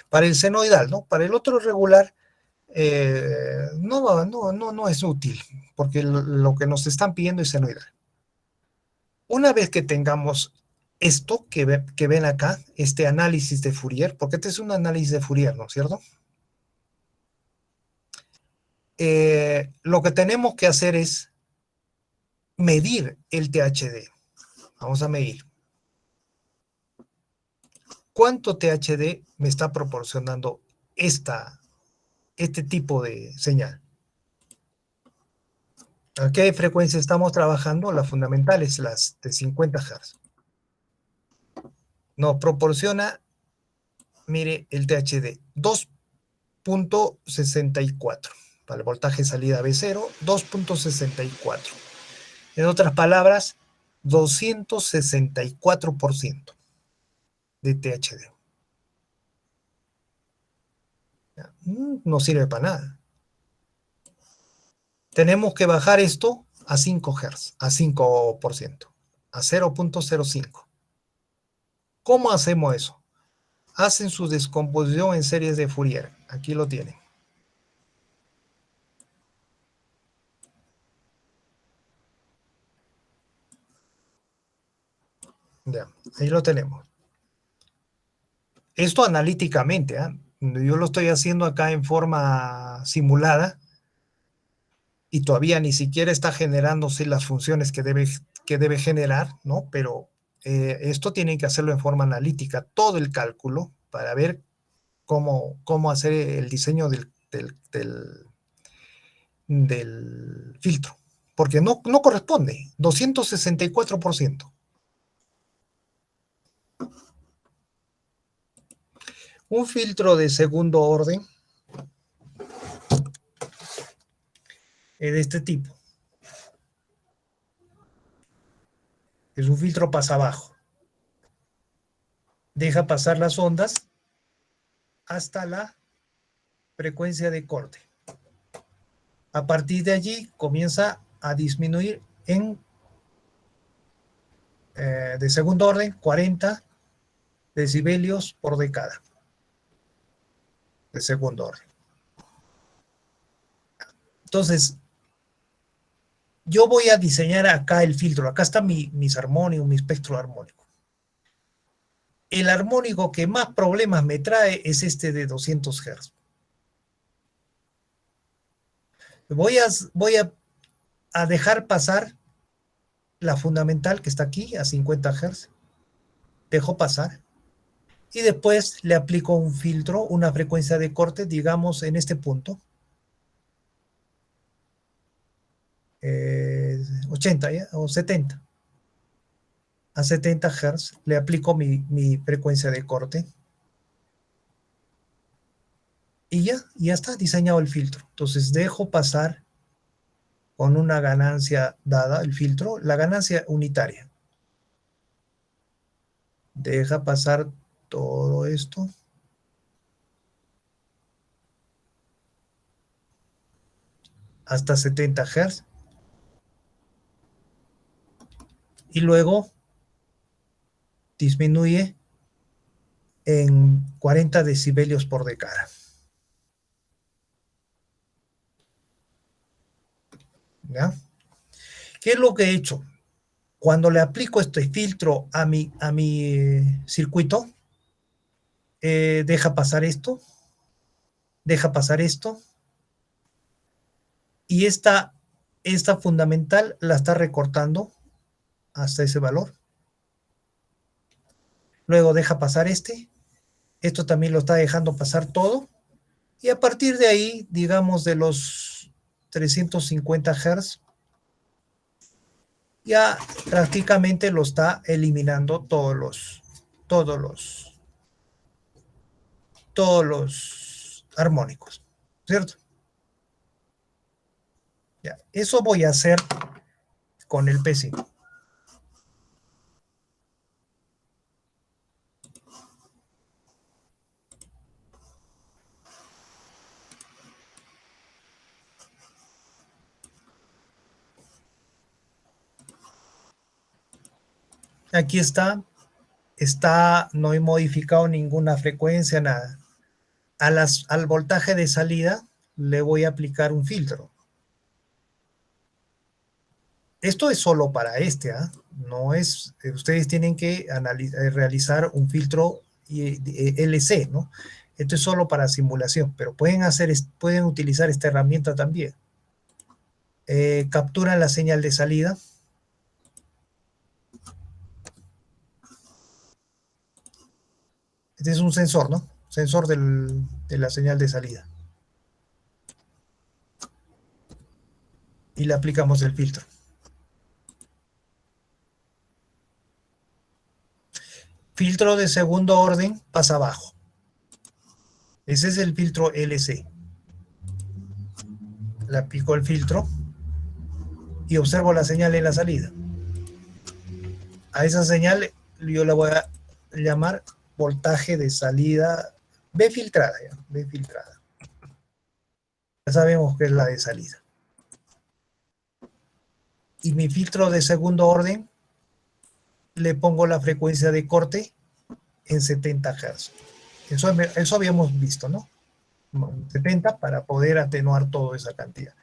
Para el senoidal, ¿no? Para el otro regular, no es útil, porque lo que nos están pidiendo es senoidal. Una vez que tengamos esto que ven acá, este análisis de Fourier, porque este es un análisis de Fourier, ¿no es cierto? Lo que tenemos que hacer es medir el THD. Vamos a medir. ¿Cuánto THD me está proporcionando este tipo de señal? ¿A qué frecuencia estamos trabajando? Las fundamentales, las de 50 Hz. Nos proporciona, mire, el THD 2.64. Para el voltaje salida B0, 2.64. En otras palabras, 264% de THD. No sirve para nada. Tenemos que bajar esto a 5 Hz, a 5%, a 0.05. ¿Cómo hacemos eso? Hacen su descomposición en series de Fourier. Aquí lo tienen. Ya, ahí lo tenemos. Esto analíticamente, ¿eh? Yo lo estoy haciendo acá en forma simulada y todavía ni siquiera está generándose las funciones que debe generar, ¿no? Pero esto tienen que hacerlo en forma analítica, todo el cálculo, para ver cómo hacer el diseño del filtro. Porque no corresponde, 264%. Un filtro de segundo orden de este tipo. Es un filtro pasa abajo. Deja pasar las ondas hasta la frecuencia de corte. A partir de allí comienza a disminuir de segundo orden 40 decibelios por decada. De segundo orden. Entonces, yo voy a diseñar acá el filtro. Acá está mis armónicos, mi espectro armónico. El armónico que más problemas me trae es este de 200 Hz. Voy a dejar pasar la fundamental que está aquí a 50 Hz. Dejo pasar. Y después le aplico un filtro, una frecuencia de corte, digamos, en este punto. 80 ¿ya? O 70. A 70 Hz le aplico mi frecuencia de corte. Y ya está diseñado el filtro. Entonces dejo pasar con una ganancia dada el filtro, la ganancia unitaria. Deja pasar todo esto. Hasta 70 Hz. Y luego disminuye en 40 decibelios por decada. ¿Ya? ¿Qué es lo que he hecho? Cuando le aplico este filtro a mi circuito, deja pasar esto, deja pasar esto, y esta fundamental la está recortando hasta ese valor. Luego deja pasar esto también lo está dejando pasar todo, y a partir de ahí, digamos de los 350 Hz, ya prácticamente lo está eliminando todos los armónicos, ¿cierto? Ya, eso voy a hacer con el P5. Aquí no he modificado ninguna frecuencia, nada. Al voltaje de salida le voy a aplicar un filtro. Esto es solo para no es, ustedes tienen que realizar un filtro LC, ¿no? Esto es solo para simulación, pero pueden utilizar esta herramienta también. Capturan la señal de salida. Este es un sensor, ¿no? Sensor de la señal de salida. Y le aplicamos el filtro. Filtro de segundo orden pasa abajo. Ese es el filtro LC. Le aplico el filtro y observo la señal en la salida. A esa señal yo la voy a llamar voltaje de salida B filtrada. ¿Ya? B filtrada. Ya sabemos que es la de salida. Y mi filtro de segundo orden le pongo la frecuencia de corte en 70 Hz. Eso habíamos visto, ¿no? 70 para poder atenuar toda esa cantidad.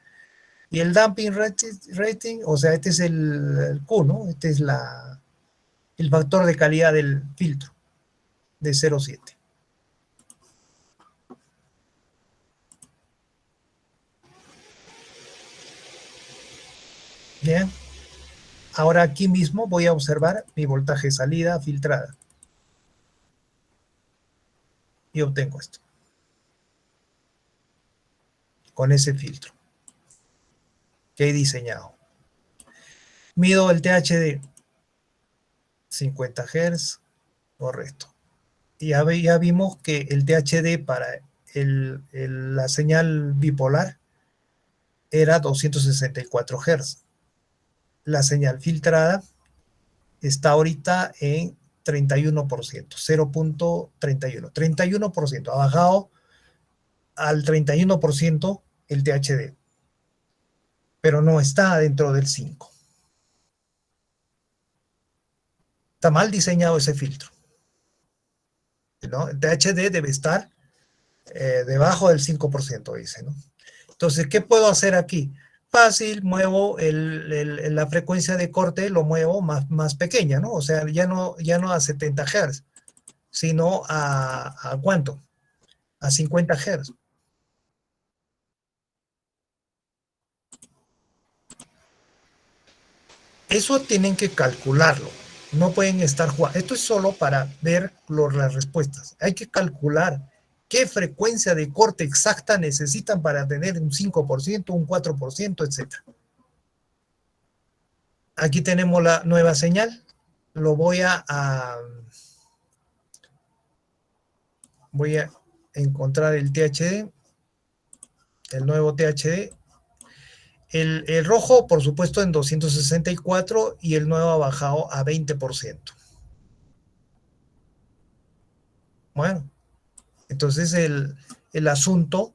Y el damping rating, o sea, este es el Q, ¿no? Este es el factor de calidad del filtro de 0,7. Bien. Ahora aquí mismo voy a observar mi voltaje salida filtrada. Y obtengo esto. Con ese filtro que he diseñado. Mido el THD. 50 Hz. Correcto. Y ya vimos que el THD para la señal bipolar era 264 Hz. La señal filtrada está ahorita en 31%, 0.31, 31%, ha bajado al 31% el THD, pero no está dentro del 5. Está mal diseñado ese filtro, ¿no? El THD debe estar debajo del 5%, dice, ¿no? Entonces, ¿qué puedo hacer aquí? Fácil, muevo la frecuencia de corte, lo muevo más pequeña, ¿no? O sea, ya no a 70 Hz, sino ¿a cuánto? A 50 Hz. Eso tienen que calcularlo. No pueden estar jugando. Esto es solo para ver las respuestas. Hay que calcular qué frecuencia de corte exacta necesitan para tener un 5%, un 4%, etc. Aquí tenemos la nueva señal. Lo voy a encontrar el THD, el nuevo THD. El rojo, por supuesto, en 264 y el nuevo ha bajado a 20%. Bueno, entonces el asunto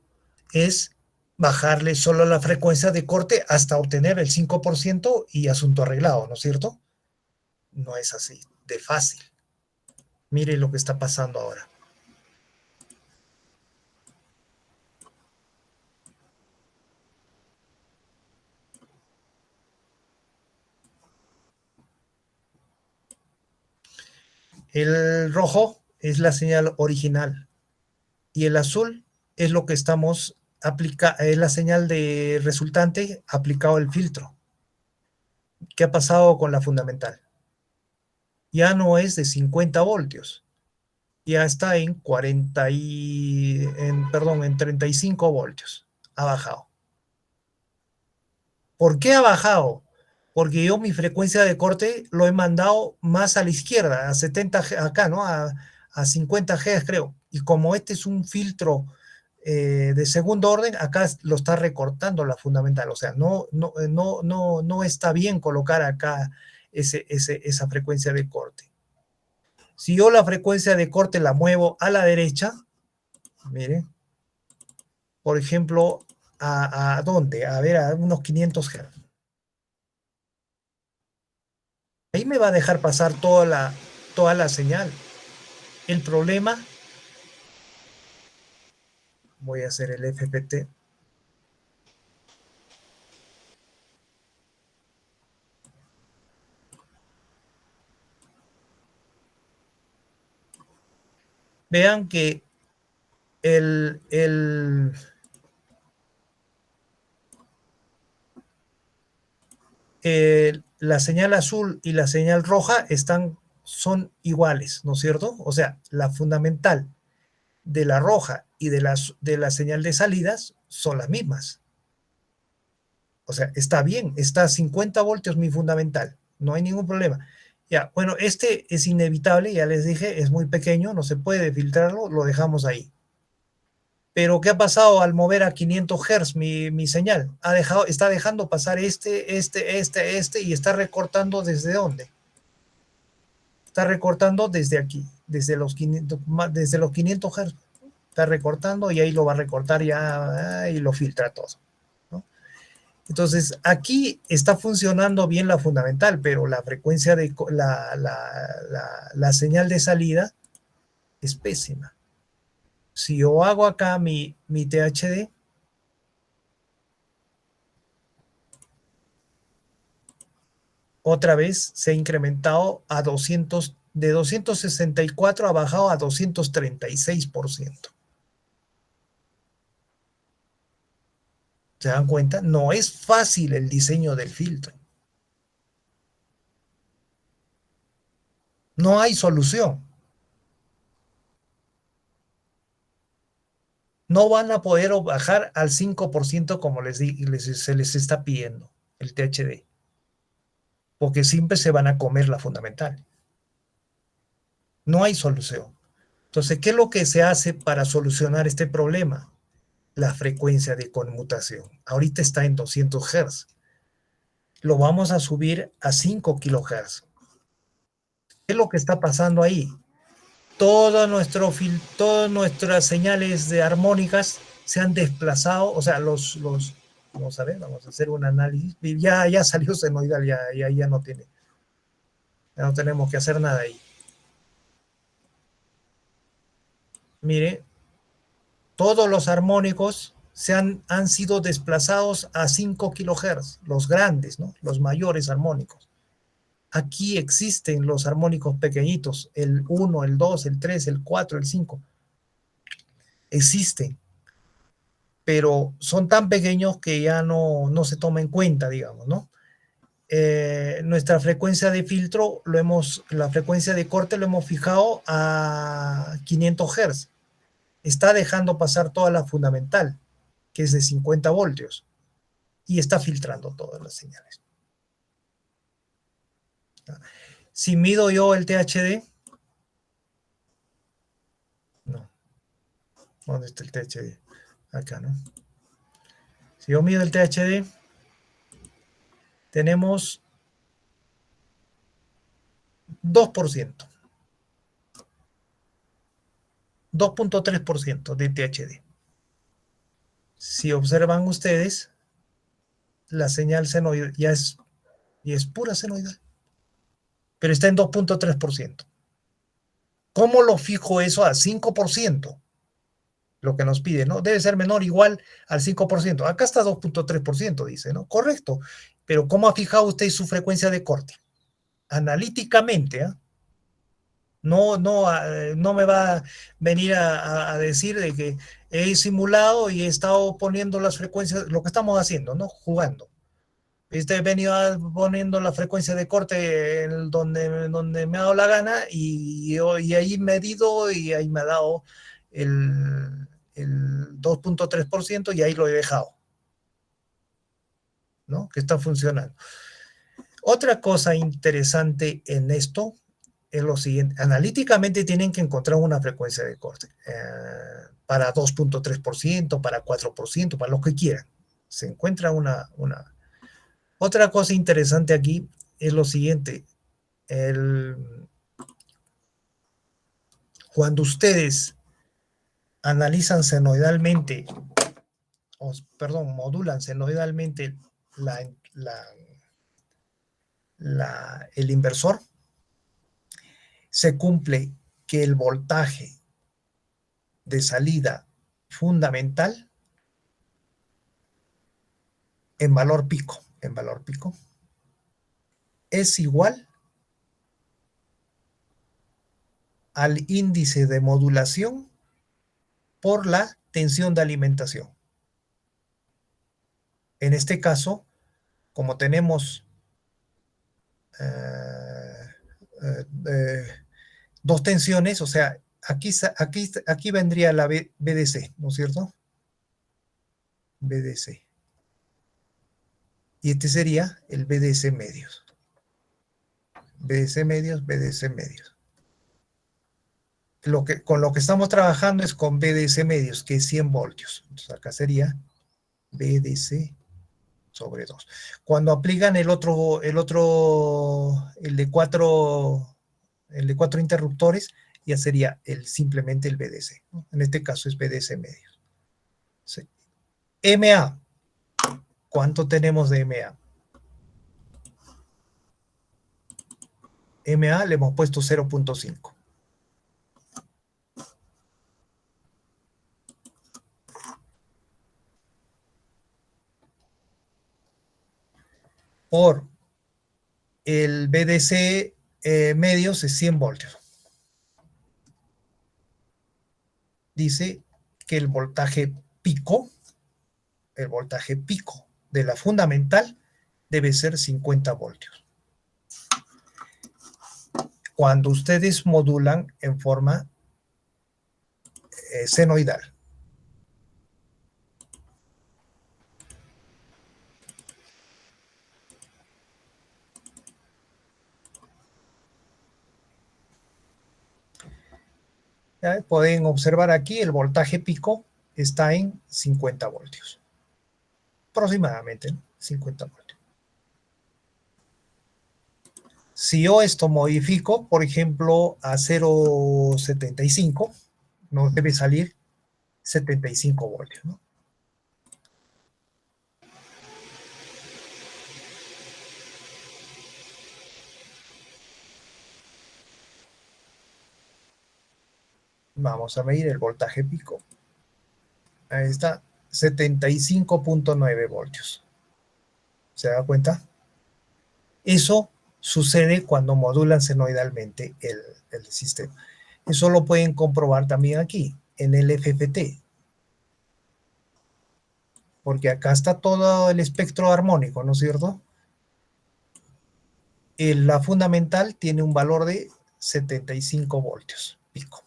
es bajarle solo la frecuencia de corte hasta obtener el 5% y asunto arreglado, ¿no es cierto? No es así de fácil. Mire lo que está pasando ahora. El rojo es la señal original y el azul es lo que estamos es la señal de resultante aplicado el filtro. ¿Qué ha pasado con la fundamental? Ya no es de 50 voltios, ya está en 35 voltios. Ha bajado. ¿Por qué ha bajado? Porque yo mi frecuencia de corte lo he mandado más a la izquierda, a 70 acá, ¿no? A 50 Hz, creo. Y como este es un filtro de segundo orden, acá lo está recortando la fundamental. O sea, no está bien colocar acá esa frecuencia de corte. Si yo la frecuencia de corte la muevo a la derecha, mire, por ejemplo, ¿a dónde? A ver, a unos 500 Hz. Ahí me va a dejar pasar toda la señal. El problema, voy a hacer el FPT. Vean que la señal azul y la señal roja están son iguales, ¿no es cierto? O sea, la fundamental de la roja y de la señal de salidas son las mismas. O sea, está bien, está a 50 voltios mi fundamental, no hay ningún problema. Ya, bueno, este es inevitable, ya les dije, es muy pequeño, no se puede filtrarlo, lo dejamos ahí. Pero ¿qué ha pasado al mover a 500 Hz mi señal? Está dejando pasar este y está recortando ¿desde dónde? Está recortando desde aquí, desde los 500 Hz. Está recortando y ahí lo va a recortar ya y lo filtra todo, ¿no? Entonces, aquí está funcionando bien la fundamental, pero la frecuencia de la señal de salida es pésima. Si yo hago acá mi THD, otra vez se ha incrementado a 200, de 264 ha bajado a 236%. ¿Se dan cuenta? No es fácil el diseño del filtro. No hay solución. No van a poder bajar al 5% como se les está pidiendo el THD, porque siempre se van a comer la fundamental. No hay solución. Entonces, ¿qué es lo que se hace para solucionar este problema? La frecuencia de conmutación. Ahorita está en 200 Hz. Lo vamos a subir a 5 kHz. ¿Qué es lo que está pasando ahí? Todas nuestras señales de armónicas se han desplazado, o sea, vamos a ver, vamos a hacer un análisis. Ya salió senoidal, ya no tiene, ya no tenemos que hacer nada ahí. Mire, todos los armónicos han sido desplazados a 5 kHz, los grandes, ¿no? Los mayores armónicos. Aquí existen los armónicos pequeñitos, el 1, el 2, el 3, el 4, el 5. Existen, pero son tan pequeños que ya no se toma en cuenta, digamos, ¿no? Nuestra frecuencia de filtro, la frecuencia de corte lo hemos fijado a 500 Hz. Está dejando pasar toda la fundamental, que es de 50 voltios, y está filtrando todas las señales. Si mido yo el THD, no. ¿Dónde está el THD? Acá, ¿no? Si yo mido el THD, tenemos 2%, 2.3% de THD. Si observan ustedes, la señal senoidal ya es pura senoidal, pero está en 2.3%. ¿Cómo lo fijo eso a 5%? Lo que nos pide, ¿no? Debe ser menor o igual al 5%. Acá está 2.3%, dice, ¿no? Correcto. Pero ¿cómo ha fijado usted su frecuencia de corte? Analíticamente, ¿eh? No me va a venir a decir de que he simulado y he estado poniendo las frecuencias, lo que estamos haciendo, ¿no? Jugando. He venido poniendo la frecuencia de corte donde me ha dado la gana y ahí medido y ahí me ha dado el 2.3% y ahí lo he dejado, ¿no? Que está funcionando. Otra cosa interesante en esto es lo siguiente. Analíticamente tienen que encontrar una frecuencia de corte para 2.3%, para 4%, para lo que quieran. Se encuentra una. Otra cosa interesante aquí es lo siguiente. Cuando ustedes analizan senoidalmente, modulan senoidalmente el inversor, se cumple que el voltaje de salida fundamental en valor pico, es igual al índice de modulación por la tensión de alimentación. En este caso, como tenemos dos tensiones, o sea, aquí vendría la BDC, ¿no es cierto? BDC. Y este sería el BDC medios. BDC medios, BDC medios. Con lo que estamos trabajando es con BDC medios, que es 100 voltios. Entonces acá sería BDC sobre 2. Cuando aplican el de 4 interruptores, ya sería simplemente el BDC, ¿no? En este caso es BDC medios. Sí. MA. ¿Cuánto tenemos de MA? MA le hemos puesto 0.5. Por el BDC medios es 100 voltios. Dice que el voltaje pico de la fundamental debe ser 50 voltios. Cuando ustedes modulan en forma senoidal. ¿Ya? Pueden observar aquí el voltaje pico está en 50 voltios. Aproximadamente, ¿no? 50 voltios. Si yo esto modifico, por ejemplo, a 0.75, nos debe salir 75 voltios, ¿no? Vamos a medir el voltaje pico. Ahí está, 75.9 voltios. ¿Se da cuenta? Eso sucede cuando modulan senoidalmente el sistema. Eso lo pueden comprobar también aquí, en el FFT. Porque acá está todo el espectro armónico, ¿no es cierto? La fundamental tiene un valor de 75 voltios pico.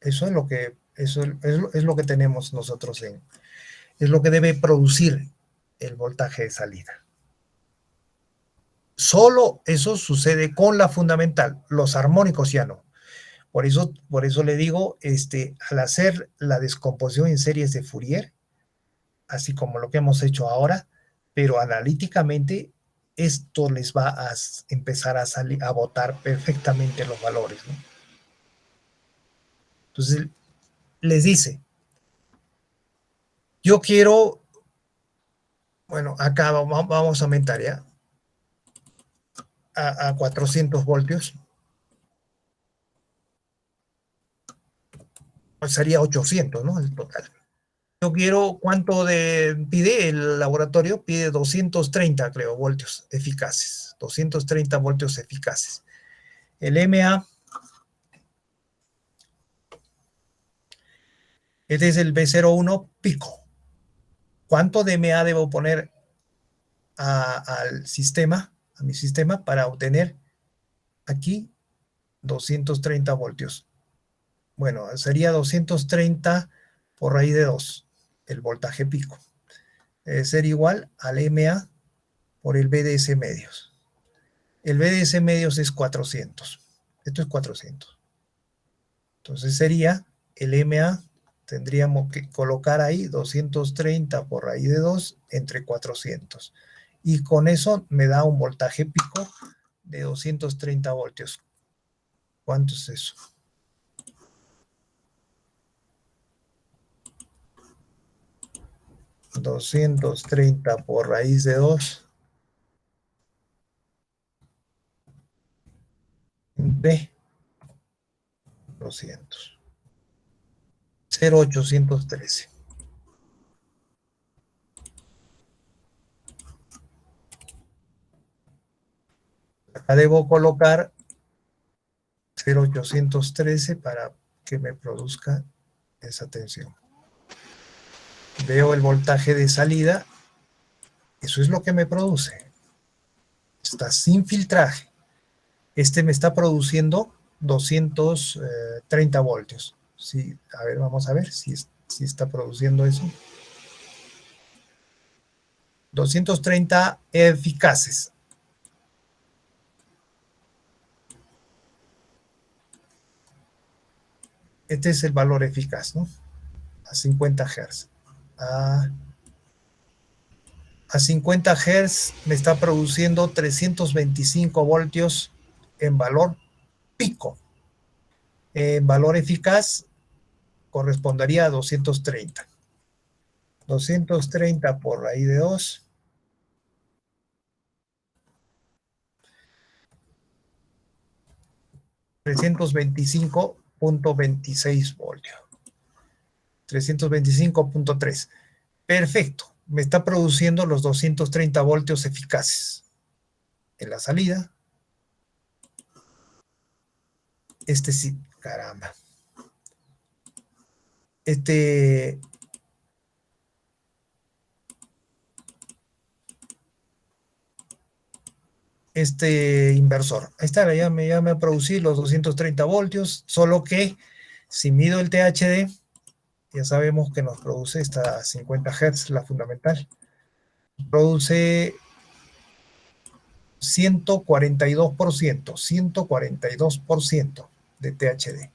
Eso es lo que, es lo que tenemos nosotros es lo que debe producir el voltaje de salida. Solo eso sucede con la fundamental, los armónicos ya no. Por eso le digo, al hacer la descomposición en series de Fourier, así como lo que hemos hecho ahora, pero analíticamente esto les va a empezar a botar perfectamente los valores, ¿no? Entonces, les dice, yo quiero, bueno, acá vamos a aumentar ya, a 400 voltios, pues sería 800, ¿no? El total. Yo quiero, ¿cuánto pide el laboratorio? Pide 230, creo, voltios eficaces. 230 voltios eficaces. El MA, este es el B01 pico. ¿Cuánto de MA debo poner al sistema, a mi sistema, para obtener aquí 230 voltios? Bueno, sería 230 por raíz de 2, el voltaje pico. Debe ser igual al MA por el BDS medios. El BDS medios es 400. Esto es 400. Entonces sería el MA, tendríamos que colocar ahí 230 por raíz de 2 entre 400. Y con eso me da un voltaje pico de 230 voltios. ¿Cuánto es eso? $230 por raíz de 2 de 200. 0,813. Acá debo colocar 0,813 para que me produzca esa tensión. Veo el voltaje de salida, eso es lo que me produce. está sin filtraje. Este me está produciendo 230 voltios. Sí, a ver, vamos a ver si está produciendo eso. 230 eficaces. Este es el valor eficaz, ¿no? A 50 Hz. A 50 Hz me está produciendo 325 voltios en valor pico. En valor eficaz correspondería a 230. 230 por raíz de 2. 325.26 voltios. 325.3. Perfecto. Me está produciendo los 230 voltios eficaces. En la salida. Este sí, caramba. Este inversor. Ahí está, ya me ha producido los 230 voltios, solo que si mido el THD, ya sabemos que nos produce esta 50 Hz, la fundamental. Produce 142% de THD.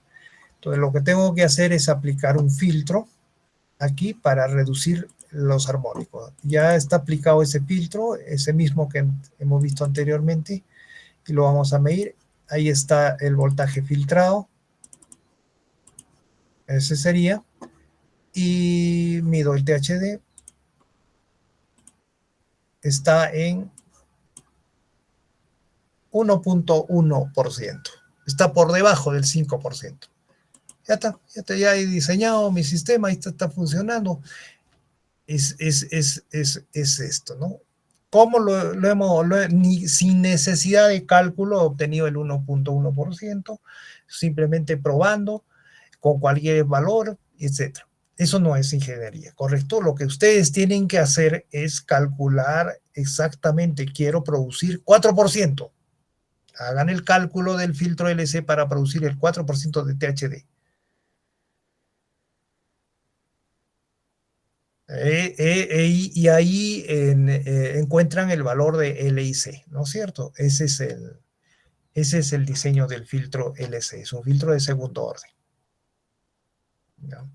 Entonces lo que tengo que hacer es aplicar un filtro aquí para reducir los armónicos. Ya está aplicado ese filtro, ese mismo que hemos visto anteriormente, y lo vamos a medir. Ahí está el voltaje filtrado. Ese sería. Y mido el THD. Está en 1.1%. Está por debajo del 5%. Ya está, ya he diseñado mi sistema, ahí está funcionando. Es esto, ¿no? ¿Cómo sin necesidad de cálculo he obtenido el 1.1%? Simplemente probando con cualquier valor, etc. Eso no es ingeniería, ¿correcto? Lo que ustedes tienen que hacer es calcular exactamente, quiero producir 4%. Hagan el cálculo del filtro LC para producir el 4% de THD. Y ahí encuentran el valor de LIC, ¿no es cierto? Ese es el diseño del filtro LC, es un filtro de segundo orden. ¿No?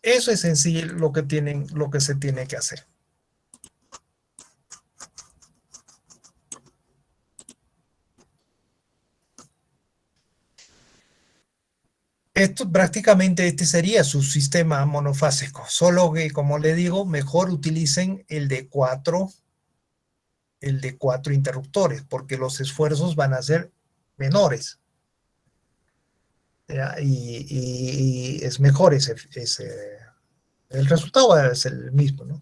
Eso es en sí lo que se tiene que hacer. Prácticamente este sería su sistema monofásico, solo que, como le digo, mejor utilicen el de 4 interruptores, porque los esfuerzos van a ser menores. ¿Ya? Y es mejor el resultado es el mismo, ¿no?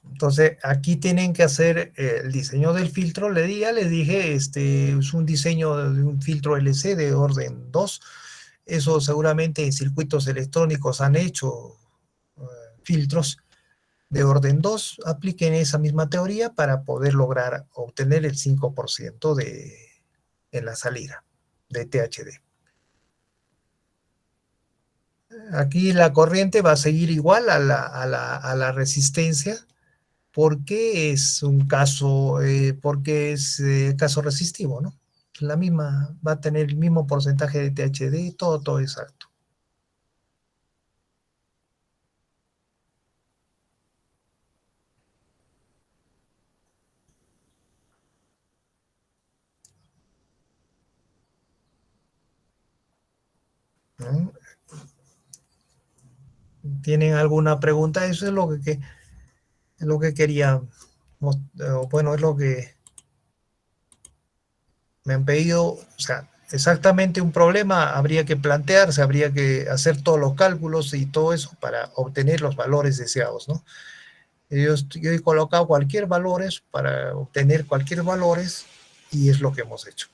Entonces, aquí tienen que hacer el diseño del filtro. Les dije, es un diseño de un filtro LC de orden 2. Eso seguramente en circuitos electrónicos han hecho filtros de orden 2. Apliquen esa misma teoría para poder lograr obtener el 5% en la salida de THD. Aquí la corriente va a seguir igual a la resistencia, porque es un caso, porque es caso resistivo, ¿no? La misma, va a tener el mismo porcentaje de THD, todo exacto. ¿No? ¿Tienen alguna pregunta? Eso es lo que quería, bueno, es lo que me han pedido, o sea, exactamente un problema habría que plantearse, habría que hacer todos los cálculos y todo eso para obtener los valores deseados, ¿no? Yo he colocado cualquier valores para obtener cualquier valores y es lo que hemos hecho.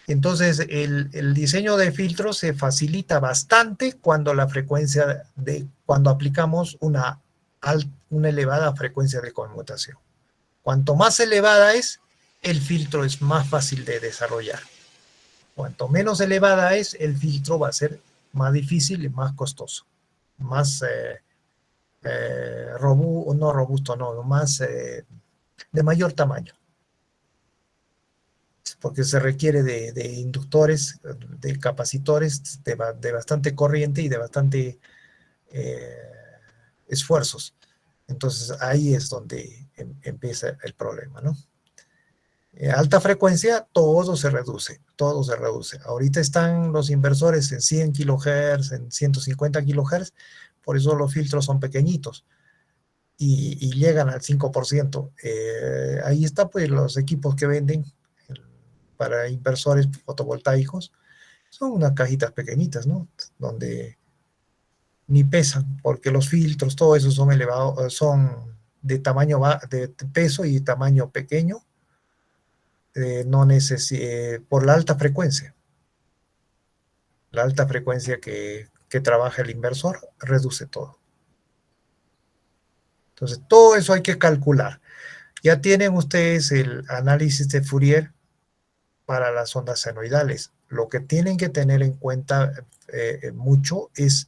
Entonces, el diseño de filtros se facilita bastante cuando la frecuencia cuando aplicamos una elevada frecuencia de conmutación. Cuanto más elevada es, el filtro es más fácil de desarrollar. Cuanto menos elevada es, el filtro va a ser más difícil y más costoso. Más no robusto, no, más de mayor tamaño. Porque se requiere de inductores, de capacitores de bastante corriente y de bastante esfuerzos. Entonces ahí es donde empieza el problema, ¿no? Alta frecuencia, todo se reduce, todo se reduce. Ahorita están los inversores en 100 kHz, en 150 kHz, por eso los filtros son pequeñitos y llegan al 5%. Ahí está pues los equipos que venden para inversores fotovoltaicos, son unas cajitas pequeñitas, ¿no? Donde ni pesan, porque los filtros, todo eso son elevados, son de tamaño, de peso y tamaño pequeño, no por la alta frecuencia. La alta frecuencia que trabaja el inversor reduce todo. Entonces, todo eso hay que calcular. Ya tienen ustedes el análisis de Fourier para las ondas senoidales. Lo que tienen que tener en cuenta mucho es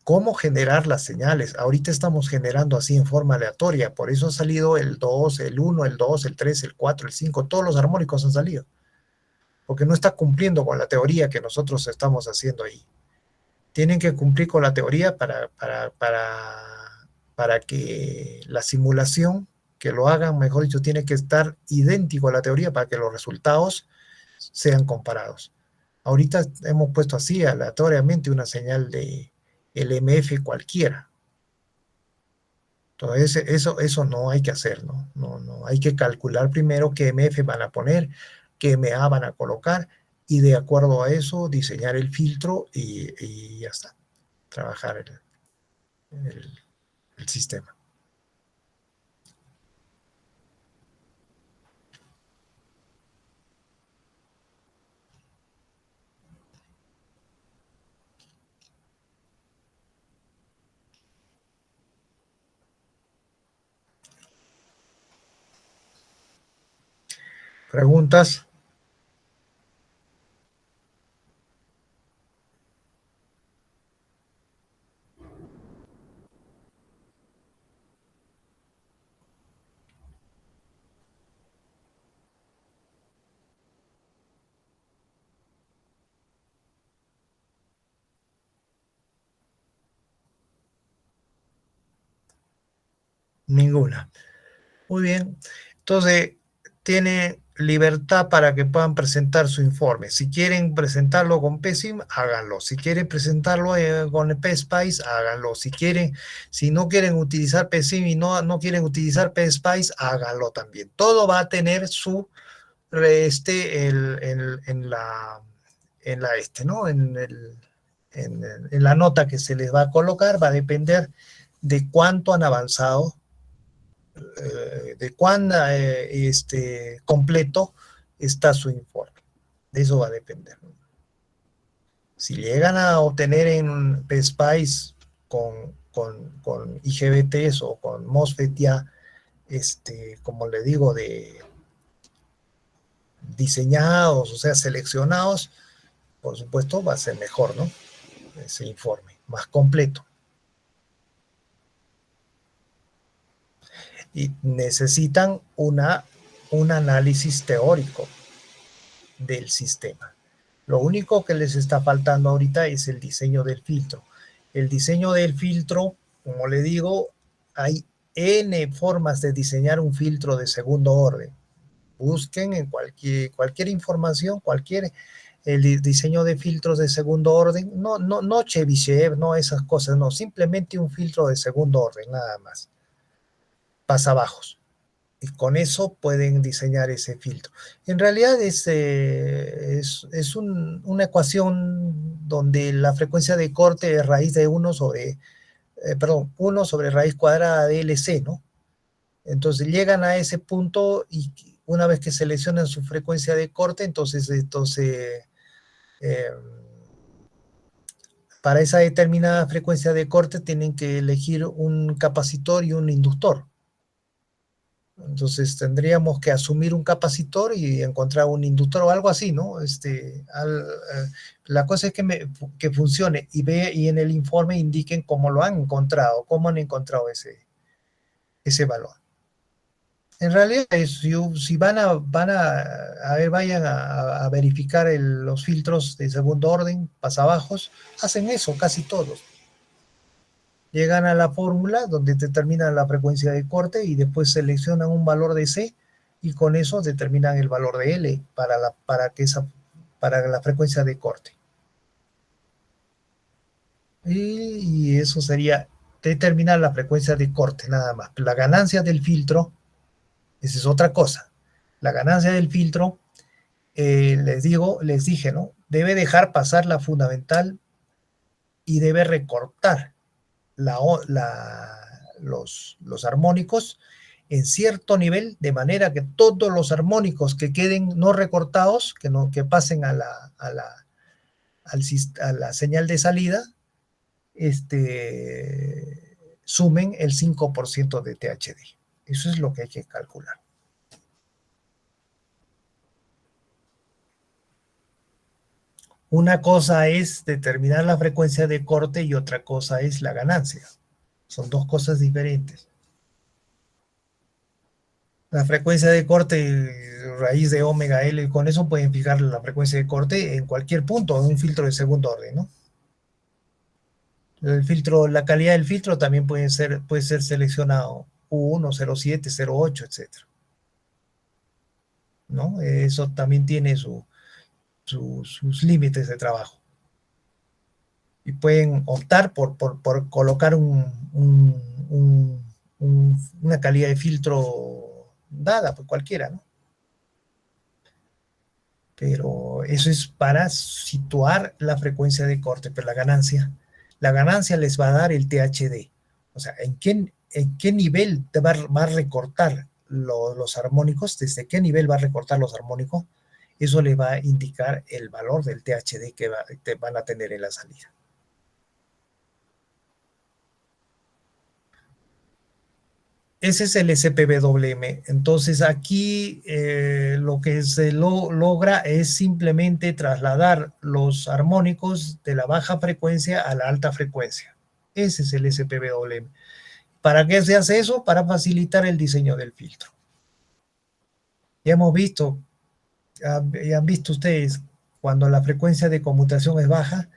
cómo generar las señales. Ahorita estamos generando así en forma aleatoria, por eso ha salido el 2, el 1, el 2, el 3, el 4, el 5, todos los armónicos han salido, porque no está cumpliendo con la teoría que nosotros estamos haciendo ahí. Tienen que cumplir con la teoría para que la simulación, que lo hagan, mejor dicho, tiene que estar idéntico a la teoría para que los resultados sean comparados. Ahorita hemos puesto así aleatoriamente una señal de el MF cualquiera. Entonces, eso no hay que hacer, ¿no? No, hay que calcular primero qué MF van a poner, qué MA van a colocar, y de acuerdo a eso diseñar el filtro y ya está, trabajar el sistema. ¿Preguntas? Ninguna. Muy bien. Entonces, tiene libertad para que puedan presentar su informe. Si quieren presentarlo con PESIM, háganlo. Si quieren presentarlo con el PSPICE, háganlo. Si no quieren utilizar PESIM y no quieren utilizar PSPICE, háganlo también. Todo va a tener su ¿no? En la nota que se les va a colocar, va a depender de cuánto han avanzado, de cuán completo está su informe. De eso va a depender. Si llegan a obtener en PSPICE con IGBTs o con MOSFET ya, como le digo, diseñados, o sea, seleccionados, por supuesto va a ser mejor, ¿no? Ese informe, más completo. Y necesitan un análisis teórico del sistema. Lo único que les está faltando ahorita es el diseño del filtro. El diseño del filtro, como le digo, hay N formas de diseñar un filtro de segundo orden. Busquen en cualquier información, el diseño de filtros de segundo orden, no Chebyshev, no esas cosas, no, simplemente un filtro de segundo orden, nada más. Pasabajos. Y con eso pueden diseñar ese filtro. En realidad es una ecuación donde la frecuencia de corte es raíz de 1 sobre raíz cuadrada de LC, ¿no? Entonces llegan a ese punto y una vez que seleccionan su frecuencia de corte, entonces para esa determinada frecuencia de corte tienen que elegir un capacitor y un inductor. Entonces tendríamos que asumir un capacitor y encontrar un inductor o algo así, ¿no? La cosa es que funcione y en el informe indiquen cómo lo han encontrado, cómo han encontrado ese valor. En realidad, si vayan a verificar los filtros de segundo orden, pasabajos, hacen eso casi todos. Llegan a la fórmula donde determinan la frecuencia de corte y después seleccionan un valor de C y con eso determinan el valor de L para la frecuencia de corte. Y eso sería determinar la frecuencia de corte, nada más. La ganancia del filtro, esa es otra cosa. La ganancia del filtro, les dije, ¿no? Debe dejar pasar la fundamental y debe recortar los armónicos en cierto nivel, de manera que todos los armónicos que queden no recortados, que pasen a la señal de salida, sumen el 5% de THD. Eso es lo que hay que calcular. Una cosa es determinar la frecuencia de corte y otra cosa es la ganancia. Son dos cosas diferentes. La frecuencia de corte, raíz de omega L, con eso pueden fijar la frecuencia de corte en cualquier punto, en un filtro de segundo orden, ¿no? La calidad del filtro también puede ser seleccionado U1, 0,7, 0,8, etc. ¿No? Eso también tiene sus límites de trabajo. Y pueden optar por colocar una calidad de filtro dada por cualquiera, ¿no? Pero eso es para situar la frecuencia de corte, pero la ganancia les va a dar el THD. O sea, en qué nivel te va a recortar los armónicos, desde qué nivel va a recortar los armónicos, eso le va a indicar el valor del THD que van a tener en la salida. Ese es el SPBWM. Entonces aquí lo que se logra es simplemente trasladar los armónicos de la baja frecuencia a la alta frecuencia. Ese es el SPBWM. ¿Para qué se hace eso? Para facilitar el diseño del filtro. Ya hemos visto, ya han visto ustedes, cuando la frecuencia de conmutación es baja,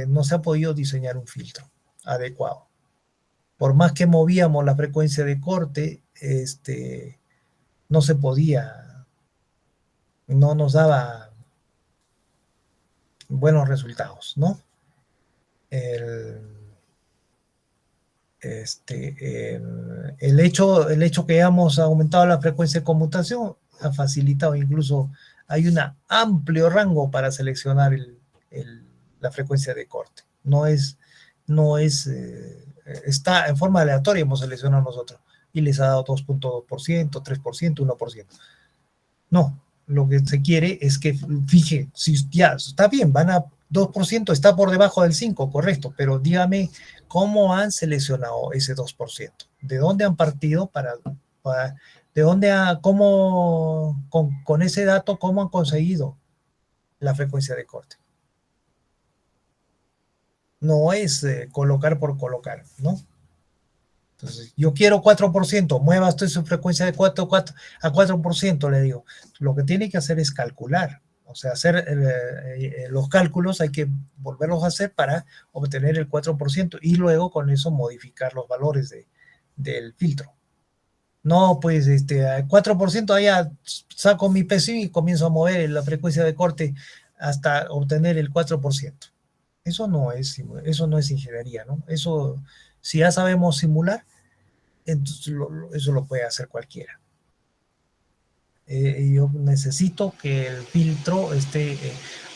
no se ha podido diseñar un filtro adecuado. Por más que movíamos la frecuencia de corte, no se podía, no nos daba buenos resultados, ¿no? El hecho que hayamos aumentado la frecuencia de conmutación ha facilitado, incluso hay un amplio rango para seleccionar la frecuencia de corte. Está en forma aleatoria, hemos seleccionado nosotros y les ha dado 2.2%, 3%, 1%. No, lo que se quiere es que fije, si ya está bien, van a 2%, está por debajo del 5%, correcto, pero dígame cómo han seleccionado ese 2%, de dónde han partido de dónde con ese dato, cómo han conseguido la frecuencia de corte. No es colocar por colocar, ¿no? Entonces, yo quiero 4%, mueva usted su frecuencia de 4 a 4%, le digo. Lo que tiene que hacer es calcular, o sea, hacer los cálculos, hay que volverlos a hacer para obtener el 4% y luego con eso modificar los valores del filtro. No, pues, 4% allá saco mi PSI y comienzo a mover la frecuencia de corte hasta obtener el 4%. Eso no es ingeniería, ¿no? Eso, si ya sabemos simular, entonces eso lo puede hacer cualquiera. Yo necesito que el filtro esté...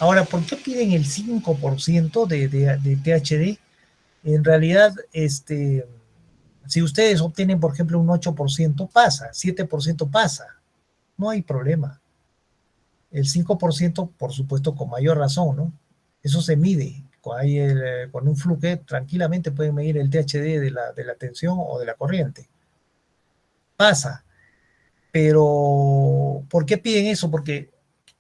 Ahora, ¿por qué piden el 5% de THD? En realidad, si ustedes obtienen, por ejemplo, un 8%, pasa, 7% pasa, no hay problema. El 5%, por supuesto, con mayor razón, ¿no? Eso se mide. Con un fluke tranquilamente pueden medir el THD de la tensión o de la corriente. Pasa. Pero, ¿por qué piden eso? Porque,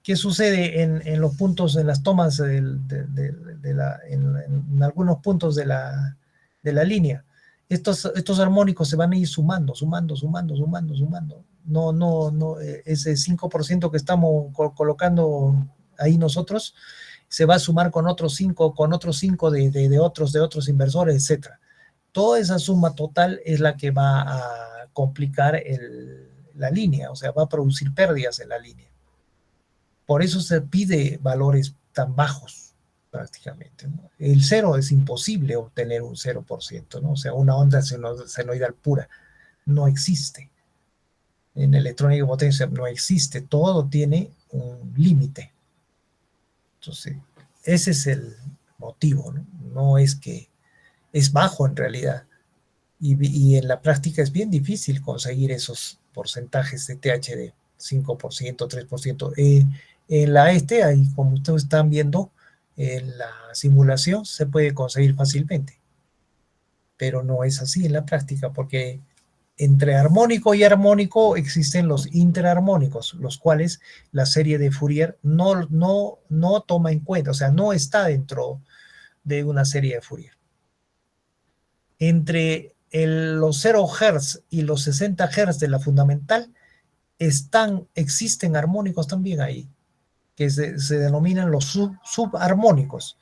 ¿qué sucede en los puntos, en las tomas, en algunos puntos de la línea? Estos armónicos se van a ir sumando. No, ese 5% que estamos colocando ahí nosotros se va a sumar con otros 5, de otros inversores, etc. Toda esa suma total es la que va a complicar la línea, o sea, va a producir pérdidas en la línea. Por eso se pide valores tan bajos, prácticamente, ¿no? El cero es imposible obtener un 0%, ¿no? O sea, una onda senoidal pura no existe. En electrónica y potencia no existe, todo tiene un límite. Entonces, ese es el motivo, ¿no? No es que es bajo en realidad. Y en la práctica es bien difícil conseguir esos porcentajes de THD, 5%, 3%. En la ahí, como ustedes están viendo, en la simulación se puede conseguir fácilmente, pero no es así en la práctica, porque entre armónico y armónico existen los interarmónicos, los cuales la serie de Fourier no toma en cuenta, o sea, no está dentro de una serie de Fourier. Entre los 0 Hz y los 60 Hz de la fundamental existen armónicos también ahí, que se denominan los subarmónicos.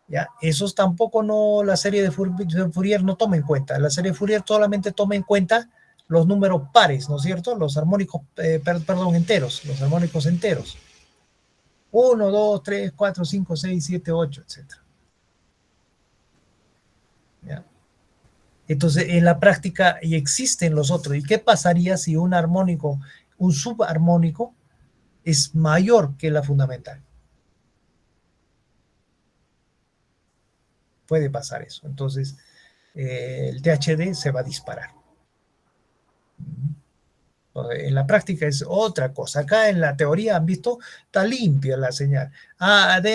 ¿Ya? Esos tampoco la serie de Fourier no toma en cuenta. La serie de Fourier solamente toma en cuenta los números pares, ¿no es cierto? Los armónicos, enteros, los armónicos enteros. 1, 2, 3, 4, 5, 6, 7, 8, etc. ¿Ya? Entonces, en la práctica y existen los otros. ¿Y qué pasaría si un subarmónico es mayor que la fundamental? Puede pasar eso. Entonces, el THD se va a disparar. En la práctica es otra cosa. Acá en la teoría han visto, está limpia la señal.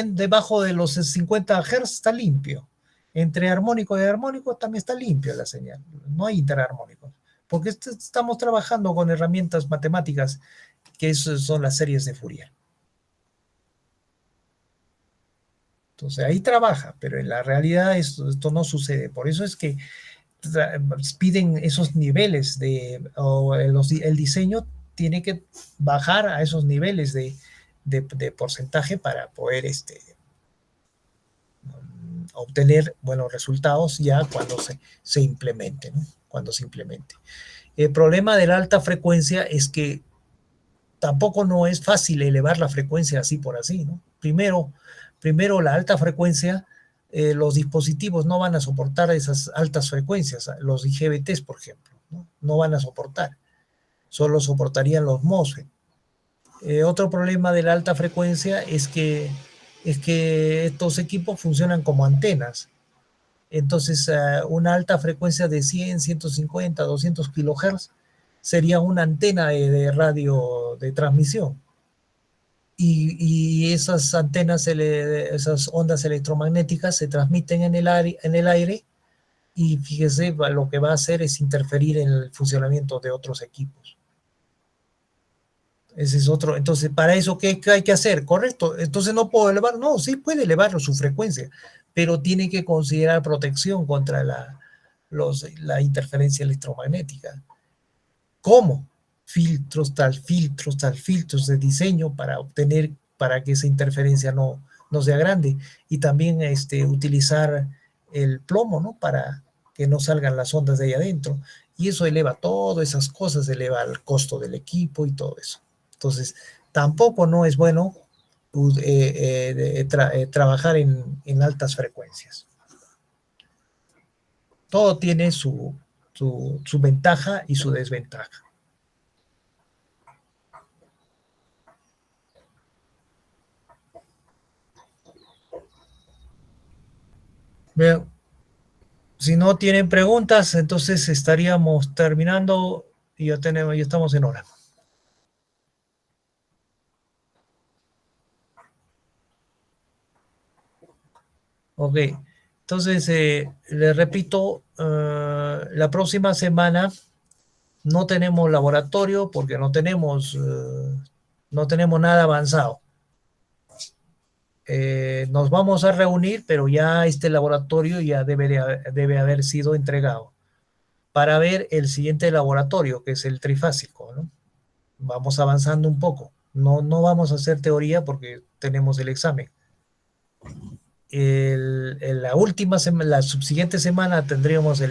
Debajo de los 50 Hz está limpio. Entre armónico y armónico también está limpia la señal. No hay interarmónicos. Porque estamos trabajando con herramientas matemáticas que son las series de Fourier. Entonces ahí trabaja, pero en la realidad esto no sucede. Por eso es que piden esos niveles el diseño tiene que bajar a esos niveles de porcentaje para poder obtener buenos resultados ya cuando se implemente, ¿no? Cuando se implemente. El problema de la alta frecuencia es que tampoco no es fácil elevar la frecuencia así por así, ¿no? Primero la alta frecuencia, los dispositivos no van a soportar esas altas frecuencias, los IGBTs, por ejemplo, no van a soportar, solo soportarían los MOSFET. Otro problema de la alta frecuencia es que estos equipos funcionan como antenas. Entonces, una alta frecuencia de 100, 150, 200 kilohertz sería una antena de radio de transmisión. Y esas antenas, esas ondas electromagnéticas se transmiten en el aire y fíjese, lo que va a hacer es interferir en el funcionamiento de otros equipos. Ese es otro. Entonces, para eso, ¿qué hay que hacer? Correcto. Entonces, ¿no puedo elevar? No, sí puede elevar su frecuencia, pero tiene que considerar protección contra la interferencia electromagnética. ¿Cómo? Filtros de diseño para que esa interferencia no sea grande. Y también utilizar el plomo, ¿no? Para que no salgan las ondas de ahí adentro. Y eso eleva todas esas cosas, eleva el costo del equipo y todo eso. Entonces, tampoco no es bueno trabajar en altas frecuencias. Todo tiene su ventaja y su desventaja. Bien, si no tienen preguntas, entonces estaríamos terminando y ya estamos en hora. Ok, entonces le repito, la próxima semana no tenemos laboratorio porque no tenemos nada avanzado. Nos vamos a reunir, pero ya este laboratorio ya debe haber sido entregado para ver el siguiente laboratorio, que es el trifásico, ¿no? Vamos avanzando un poco. No vamos a hacer teoría porque tenemos el examen. La subsiguiente semana tendríamos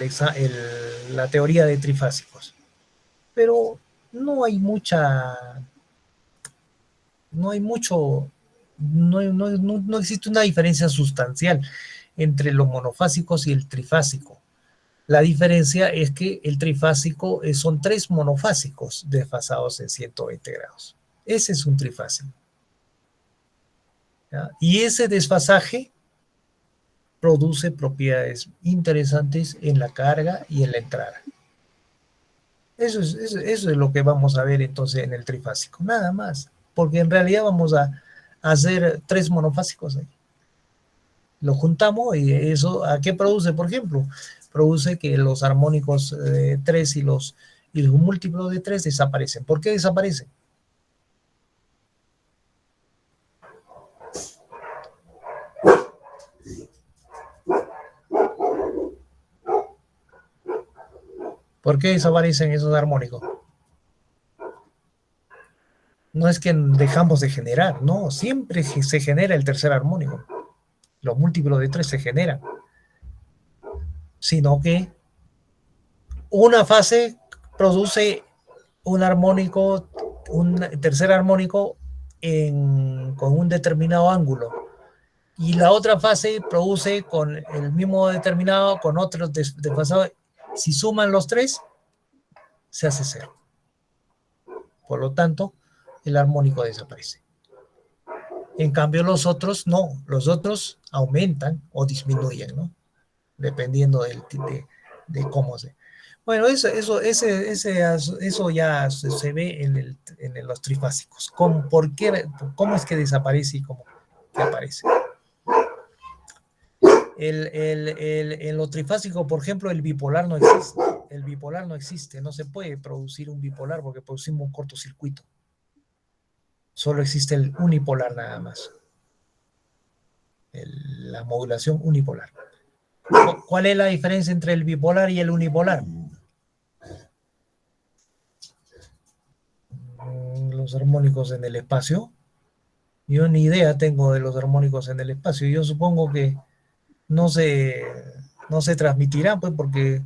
la teoría de trifásicos. Pero no hay mucha, no hay mucho, no existe una diferencia sustancial entre los monofásicos y el trifásico. La diferencia es que el trifásico son 3 monofásicos desfasados en 120 grados. Ese es un trifásico. ¿Ya? Y ese desfasaje produce propiedades interesantes en la carga y en la entrada. Eso es lo que vamos a ver entonces en el trifásico, nada más, porque en realidad vamos a hacer 3 monofásicos ahí. Lo juntamos y eso, ¿a qué produce? Por ejemplo, produce que los armónicos 3 y los múltiplos de 3 desaparecen. ¿Por qué desaparecen? ¿Por qué desaparecen esos armónicos? No es que dejamos de generar, no, siempre se genera el tercer armónico. Los múltiplos de 3 se generan. Sino que una fase produce un armónico, un tercer armónico con un determinado ángulo. Y la otra fase produce con el mismo determinado, con otros desfasados. Si suman los 3, se hace 0. Por lo tanto, el armónico desaparece. En cambio, los otros no. Los otros aumentan o disminuyen, ¿no? Dependiendo de cómo se... Bueno, eso ya se ve en los trifásicos. ¿Cómo es que desaparece y cómo que aparece? En lo trifásico, por ejemplo, el bipolar no existe. El bipolar no existe. No se puede producir un bipolar porque producimos un cortocircuito. Solo existe el unipolar nada más. La modulación unipolar. ¿Cuál es la diferencia entre el bipolar y el unipolar? Los armónicos en el espacio. Yo ni idea tengo de los armónicos en el espacio. Yo supongo que no se transmitirán, pues, porque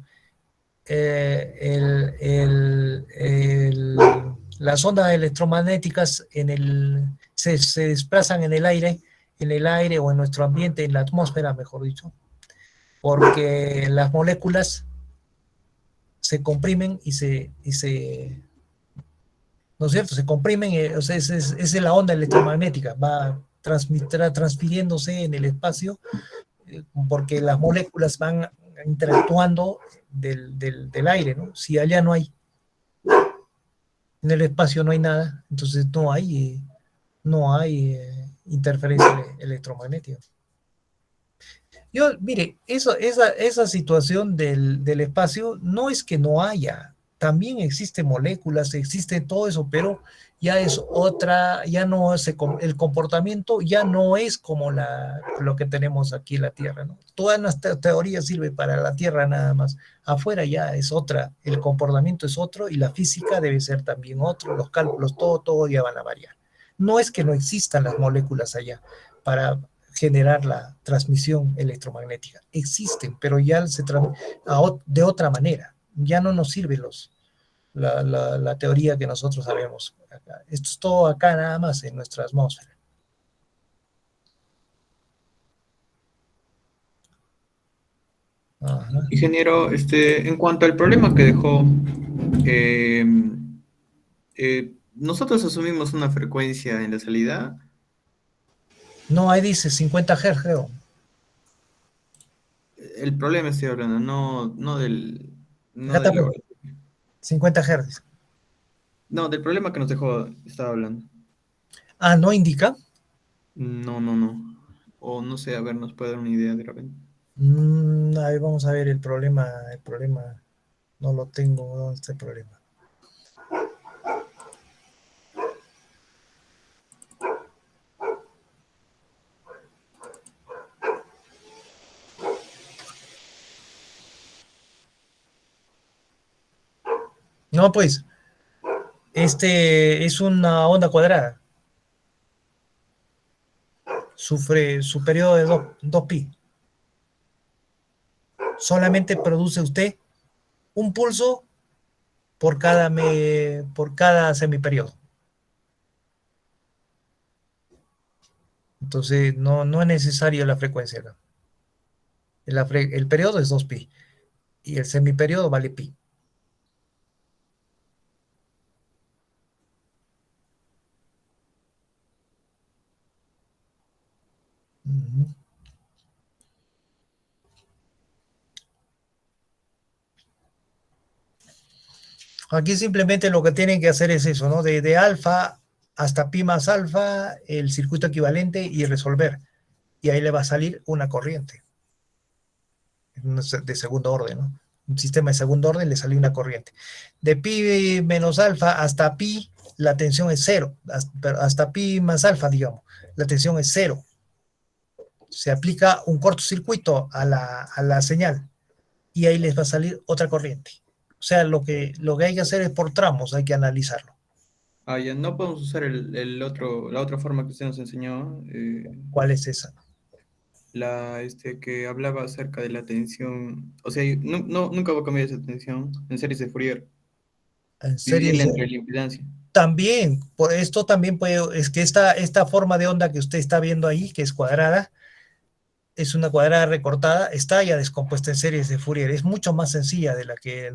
las ondas electromagnéticas se desplazan en el aire o en nuestro ambiente, en la atmósfera, mejor dicho, porque las moléculas se comprimen ¿no es cierto? Se comprimen, o sea, es la onda electromagnética, va transfiriéndose en el espacio porque las moléculas van interactuando del aire, ¿no? Si allá no hay, en el espacio no hay nada, entonces no hay interferencia electromagnética. Mire, esa situación del espacio no es que no haya, también existen moléculas, existe todo eso, pero ya es otra, ya no es el comportamiento ya no es como lo que tenemos aquí en la Tierra, ¿no? Toda nuestra teoría sirve para la Tierra nada más. Afuera ya es otra, el comportamiento es otro y la física debe ser también otro, los cálculos, todo ya van a variar. No es que no existan las moléculas allá para generar la transmisión electromagnética. Existen, pero ya de otra manera. Ya no nos sirve la teoría que nosotros sabemos. Esto es todo acá nada más en nuestra atmósfera. Ajá. Ingeniero, en cuanto al problema que dejó, nosotros asumimos una frecuencia en la salida. No, ahí dice 50 Hz, creo. El problema estoy hablando, no del... No Acá del 50 Hz. No, del problema que nos dejó, estaba hablando. Ah, ¿no indica? No. O no sé, a ver, nos puede dar una idea de repente. A ver, vamos a ver el problema, no lo tengo, ¿dónde está el problema? No, pues, este es una onda cuadrada, sufre su periodo de 2pi. Solamente produce usted un pulso por cada semiperiodo. Entonces, no es necesario la frecuencia acá. El periodo es 2pi y el semiperiodo vale pi. Ujú. Aquí simplemente lo que tienen que hacer es eso, ¿no? De alfa hasta pi más alfa, el circuito equivalente y resolver. Y ahí le va a salir una corriente de segundo orden, ¿no? Un sistema de segundo orden le salió una corriente. De pi menos alfa hasta pi, la tensión es cero. Hasta pi más alfa, digamos, la tensión es cero. Se aplica un cortocircuito a la señal y ahí les va a salir otra corriente. O sea, lo que hay que hacer es por tramos, hay que analizarlo. Ah, ya no podemos usar la otra forma que usted nos enseñó, ¿Cuál es esa? que hablaba acerca de la tensión. O sea, nunca voy a cambiar esa tensión en series de Fourier. En series Dividirla entre de... la impedancia. También, por esto también puede, es que esta forma de onda que usted está viendo ahí, que es cuadrada, es una cuadrada recortada, está ya descompuesta en series de Fourier. Es mucho más sencilla de la que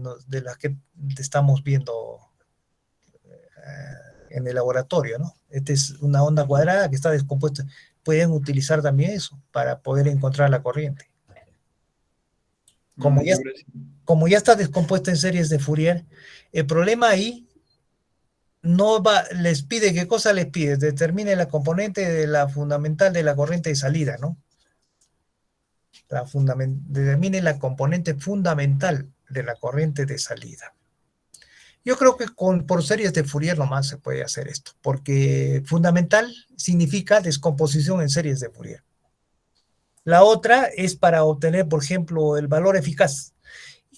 estamos viendo en el laboratorio, ¿no? Esta es una onda cuadrada que está descompuesta. Pueden utilizar también eso para poder encontrar la corriente. Como Ah, ya, ya, gracias. como ya está descompuesta en series de Fourier, el problema ahí no va, les pide, ¿qué cosa les pide? Determine la componente de la fundamental de la corriente de salida, ¿no? Determine la componente fundamental de la corriente de salida. Yo creo que por series de Fourier nomás se puede hacer esto, porque fundamental significa descomposición en series de Fourier. La otra es para obtener, por ejemplo, el valor eficaz.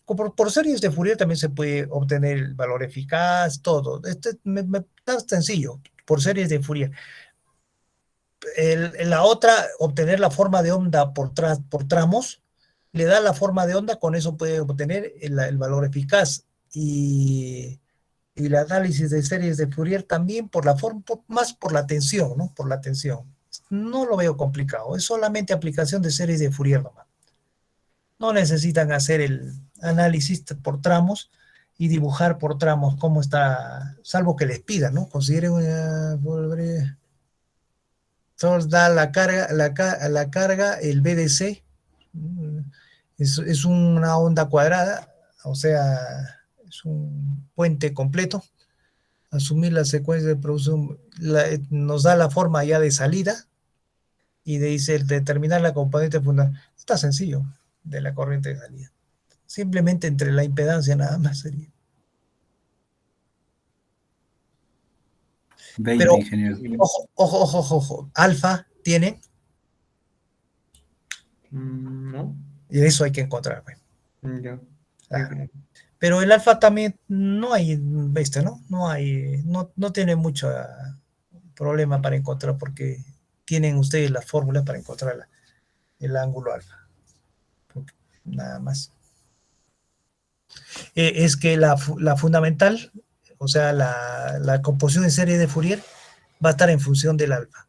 Por series de Fourier también se puede obtener el valor eficaz, todo. Está sencillo, por series de Fourier. La otra, obtener la forma de onda por tramos, le da la forma de onda, con eso puede obtener el valor eficaz. Y el análisis de series de Fourier también por la forma, más por la tensión, ¿no? Por la tensión. No lo veo complicado, es solamente aplicación de series de Fourier nomás. No necesitan hacer el análisis por tramos y dibujar por tramos cómo está, salvo que les pidan, ¿no? Consideren da la carga, el BDC, es una onda cuadrada, o sea, es un puente completo. Asumir la secuencia de producción nos da la forma ya de salida y dice determinar la componente fundamental. Está sencillo de la corriente de salida. Simplemente entre la impedancia nada más sería. 20, Pero ingeniero. ojo. Alfa tiene, No, y eso hay que encontrar. Pues. ya. Ah. Pero el alfa también no hay, ¿viste, no? No tiene mucho problema para encontrar porque tienen ustedes las fórmulas para encontrar el ángulo alfa. Nada más. Es que la fundamental, o sea, la composición en serie de Fourier va a estar en función del alfa.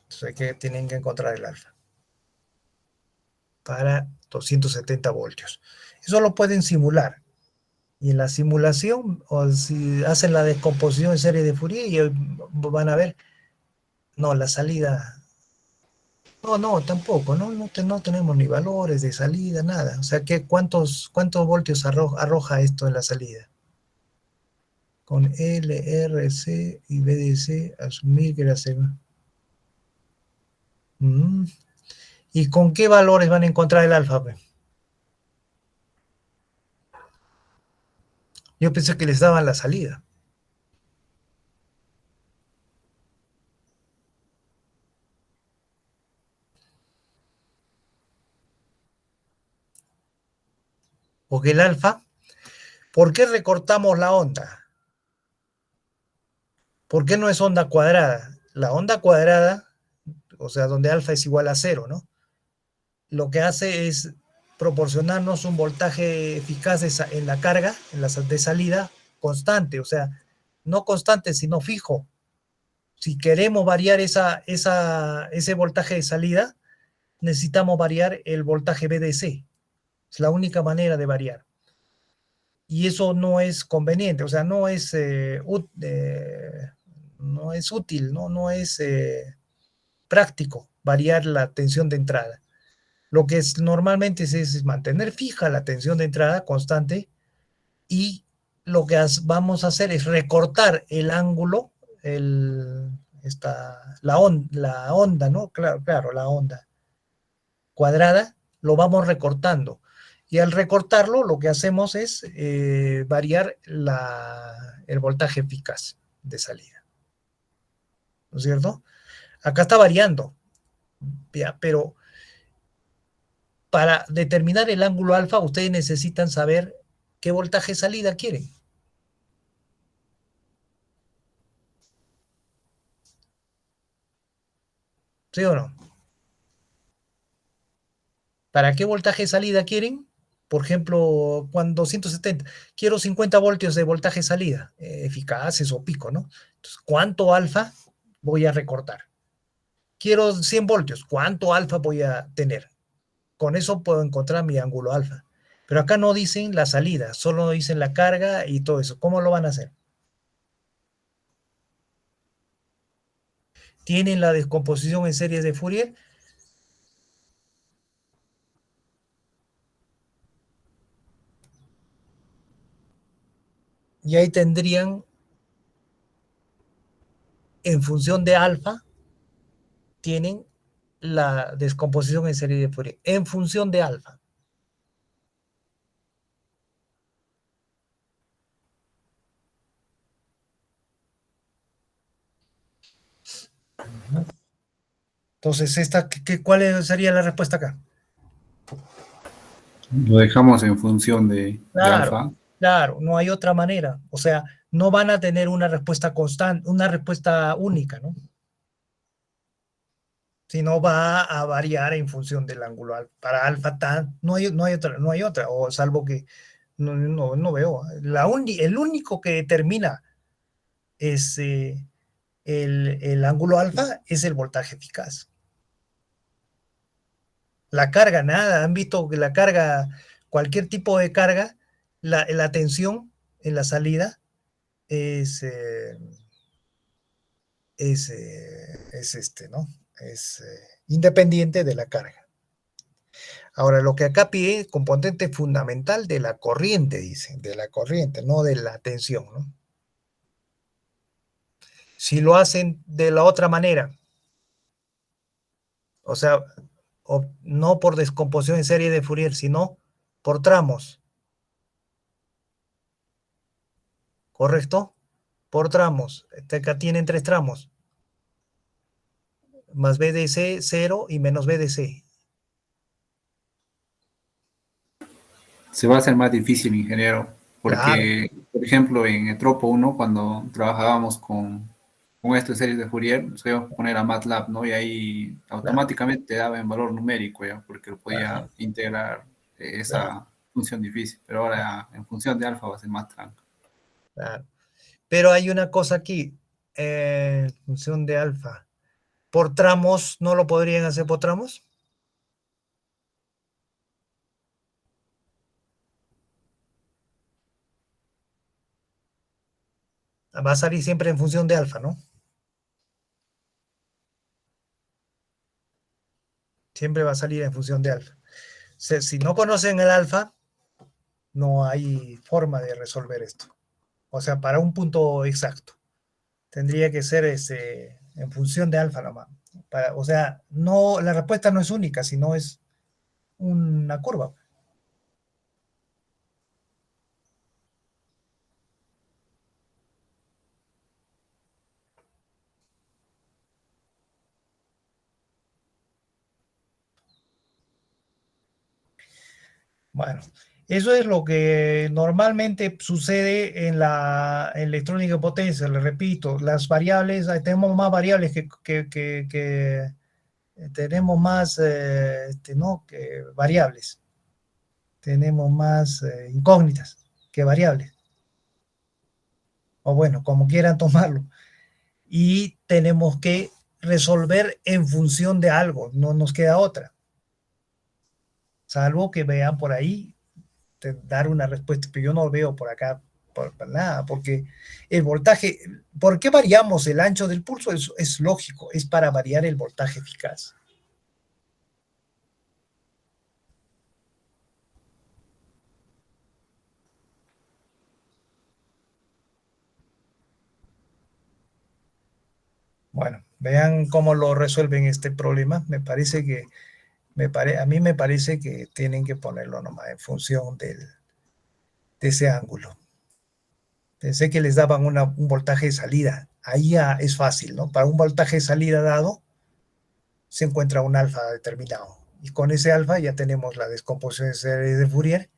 Entonces que tienen que encontrar el alfa para 270 voltios. Eso lo pueden simular. Y en la simulación, o si hacen la descomposición en serie de Fourier, y van a ver, no, la salida, no, tampoco, no tenemos ni valores de salida, nada. O sea, ¿cuántos voltios arroja esto en la salida? Con L, R, C y BDC, asumir que la segunda. ¿Y con qué valores van a encontrar el alfa, pues? Yo pensé que les daban la salida. Porque el alfa, ¿por qué recortamos la onda? ¿Por qué no es onda cuadrada? La onda cuadrada, o sea, donde alfa es igual a cero, ¿no? Lo que hace es proporcionarnos un voltaje eficaz en la carga, en la de salida, constante, o sea, no constante, sino fijo. Si queremos variar ese voltaje de salida, necesitamos variar el voltaje BDC. Es la única manera de variar. Y eso no es conveniente, o sea, no es útil, no es práctico variar la tensión de entrada. Lo que normalmente es mantener fija la tensión de entrada constante y lo que vamos a hacer es recortar el ángulo, la onda, ¿no? Claro, la onda cuadrada, lo vamos recortando. Y al recortarlo, lo que hacemos es variar el voltaje eficaz de salida. ¿No es cierto? Acá está variando, ¿ya? Pero para determinar el ángulo alfa, ustedes necesitan saber qué voltaje de salida quieren. ¿Sí o no? ¿Para qué voltaje de salida quieren? Por ejemplo, cuando 270, quiero 50 voltios de voltaje de salida, eficaces o pico, ¿no? Entonces, ¿cuánto alfa voy a recortar? Quiero 100 voltios, ¿cuánto alfa voy a tener? Con eso puedo encontrar mi ángulo alfa. Pero acá no dicen la salida, solo dicen la carga y todo eso. ¿Cómo lo van a hacer? Tienen la descomposición en series de Fourier. Y ahí tendrían, en función de alfa, tienen la descomposición en serie de Fourier. En función de alfa. Entonces, ¿cuál sería la respuesta acá? Lo dejamos en función de Claro, alfa. claro, no hay otra manera. O sea, no van a tener una respuesta constante, una respuesta única, ¿no? Sino va a variar en función del ángulo alfa. Para alfa tan, no hay otra, o salvo que no veo. El único que determina es el ángulo alfa es el voltaje eficaz. La carga, nada, han visto que la carga, cualquier tipo de carga, la tensión en la salida es, ¿no? Es independiente de la carga. Ahora, lo que acá pide, componente fundamental de la corriente, dice, de la corriente, no de la tensión, ¿no? Si lo hacen de la otra manera, o sea, no por descomposición en serie de Fourier, sino por tramos, ¿correcto? Por tramos. Acá tienen tres tramos, más BDC 0 y menos BDC. Se va a hacer más difícil, ingeniero, Claro, porque, por ejemplo, en Etropo 1, cuando trabajábamos con esta serie de Fourier, nos íbamos a poner a MATLAB, ¿no? Y ahí claro, automáticamente te daba en valor numérico, ¿ya? Porque lo claro, podía integrar claro, esa función difícil, pero ahora en función de alfa va a ser más tranca. claro. Pero hay una cosa aquí, función de alfa. ¿Por tramos no lo podrían hacer por tramos? Va a salir siempre en función de alfa, ¿no? Siempre va a salir en función de alfa. Si no conocen el alfa, no hay forma de resolver esto. O sea, para un punto exacto. Tendría que ser en función de alfa nomás. O sea, no, la respuesta no es única, sino es una curva. Bueno, eso es lo que normalmente sucede en la electrónica de potencia. Le repito, las variables, tenemos más variables tenemos más, ¿no? que variables. Tenemos más incógnitas que variables. O bueno, como quieran tomarlo. Y tenemos que resolver en función de algo, no nos queda otra. Salvo que vean por ahí dar una respuesta, pero yo no veo por acá por nada, porque el voltaje, ¿por qué variamos el ancho del pulso? Es lógico, es para variar el voltaje eficaz. Bueno, vean cómo lo resuelven este problema. Me parece que, a mí me parece que tienen que ponerlo nomás en función de ese ángulo. Pensé que les daban un voltaje de salida. Ahí ya es fácil, ¿no? Para un voltaje de salida dado, se encuentra un alfa determinado. Y con ese alfa ya tenemos la descomposición de serie de Fourier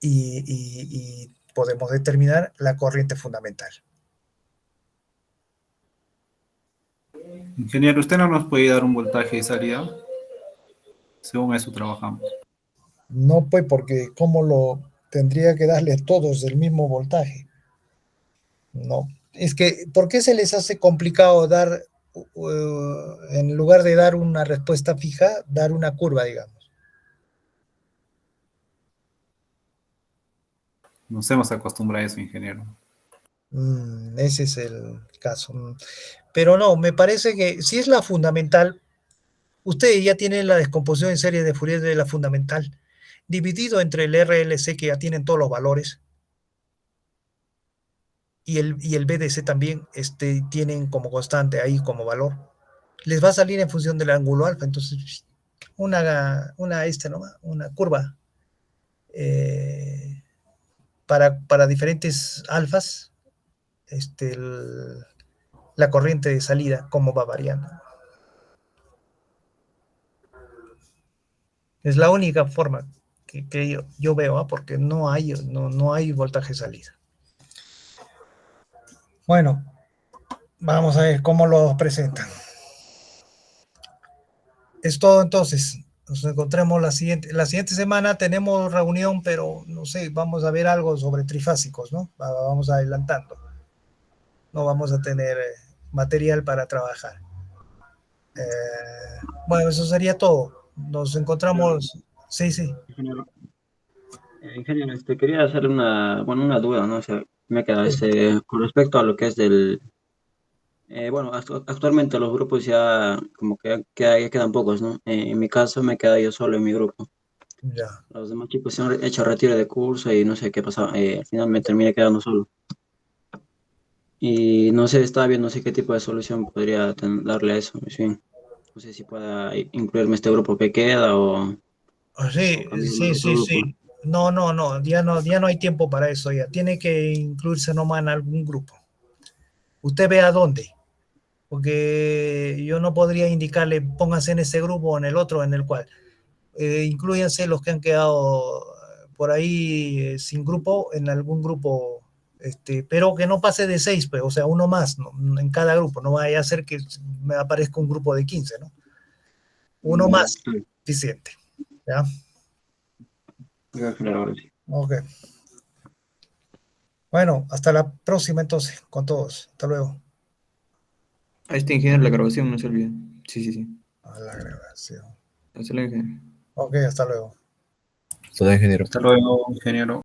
y podemos determinar la corriente fundamental. Ingeniero, ¿usted no nos puede dar un voltaje de salida? Según eso trabajamos. No, pues, porque ¿cómo lo tendría que darle a todos el mismo voltaje? No. Es que, ¿por qué se les hace complicado dar, en lugar de dar una respuesta fija, dar una curva, digamos? Nos hemos acostumbrado a eso, ingeniero. Ese es el caso. Pero no, me parece que si es la fundamental, ustedes ya tienen la descomposición en serie de Fourier de la fundamental, dividido entre el RLC, que ya tienen todos los valores, y el BDC también tienen como constante ahí como valor. Les va a salir en función del ángulo alfa, entonces una curva para diferentes alfas, la corriente de salida, cómo va variando. Es la única forma que yo veo, porque no hay voltaje de salida. Bueno, vamos a ver cómo lo presentan. Es todo entonces. Nos encontremos la siguiente semana. Tenemos reunión, pero no sé, vamos a ver algo sobre trifásicos, ¿no? Vamos adelantando. No vamos a tener material para trabajar. Bueno, eso sería todo. Nos encontramos. Sí, sí. Ingeniero, ingeniero, quería hacerle una duda, ¿no? O sea, me queda, Sí. con respecto a lo que es bueno, actualmente los grupos ya como que ya quedan pocos, ¿no? En mi caso me queda yo solo en mi grupo. Ya. Los demás chicos se han hecho retiro de curso y no sé qué pasó, al final me terminé quedando solo. Y no sé, estaba viendo, no sé qué tipo de solución podría darle a eso, en fin. No sé si pueda incluirme este grupo que queda Sí, o cambiarme a sí, otro sí, grupo. sí. No, ya no hay tiempo para eso ya. Tiene que incluirse nomás en algún grupo. Usted ve a dónde, porque yo no podría indicarle pónganse en ese grupo o en el otro, en el cual. Incluyanse los que han quedado por ahí sin grupo, en algún grupo, pero que no pase de 6, pues, o sea, uno más, ¿no? En cada grupo. No vaya a ser que me aparezca un grupo de 15, ¿no? Uno Ya, más, suficiente. ¿Ya? claro, ahora sí. Ok. Bueno, hasta la próxima entonces, con todos. Hasta luego. Ahí está, ingeniero, la grabación, no se olvide. Sí, sí, sí. A la grabación. Hasta luego, ingeniero. Ok, hasta luego. Todo ingeniero. Hasta luego, ingeniero.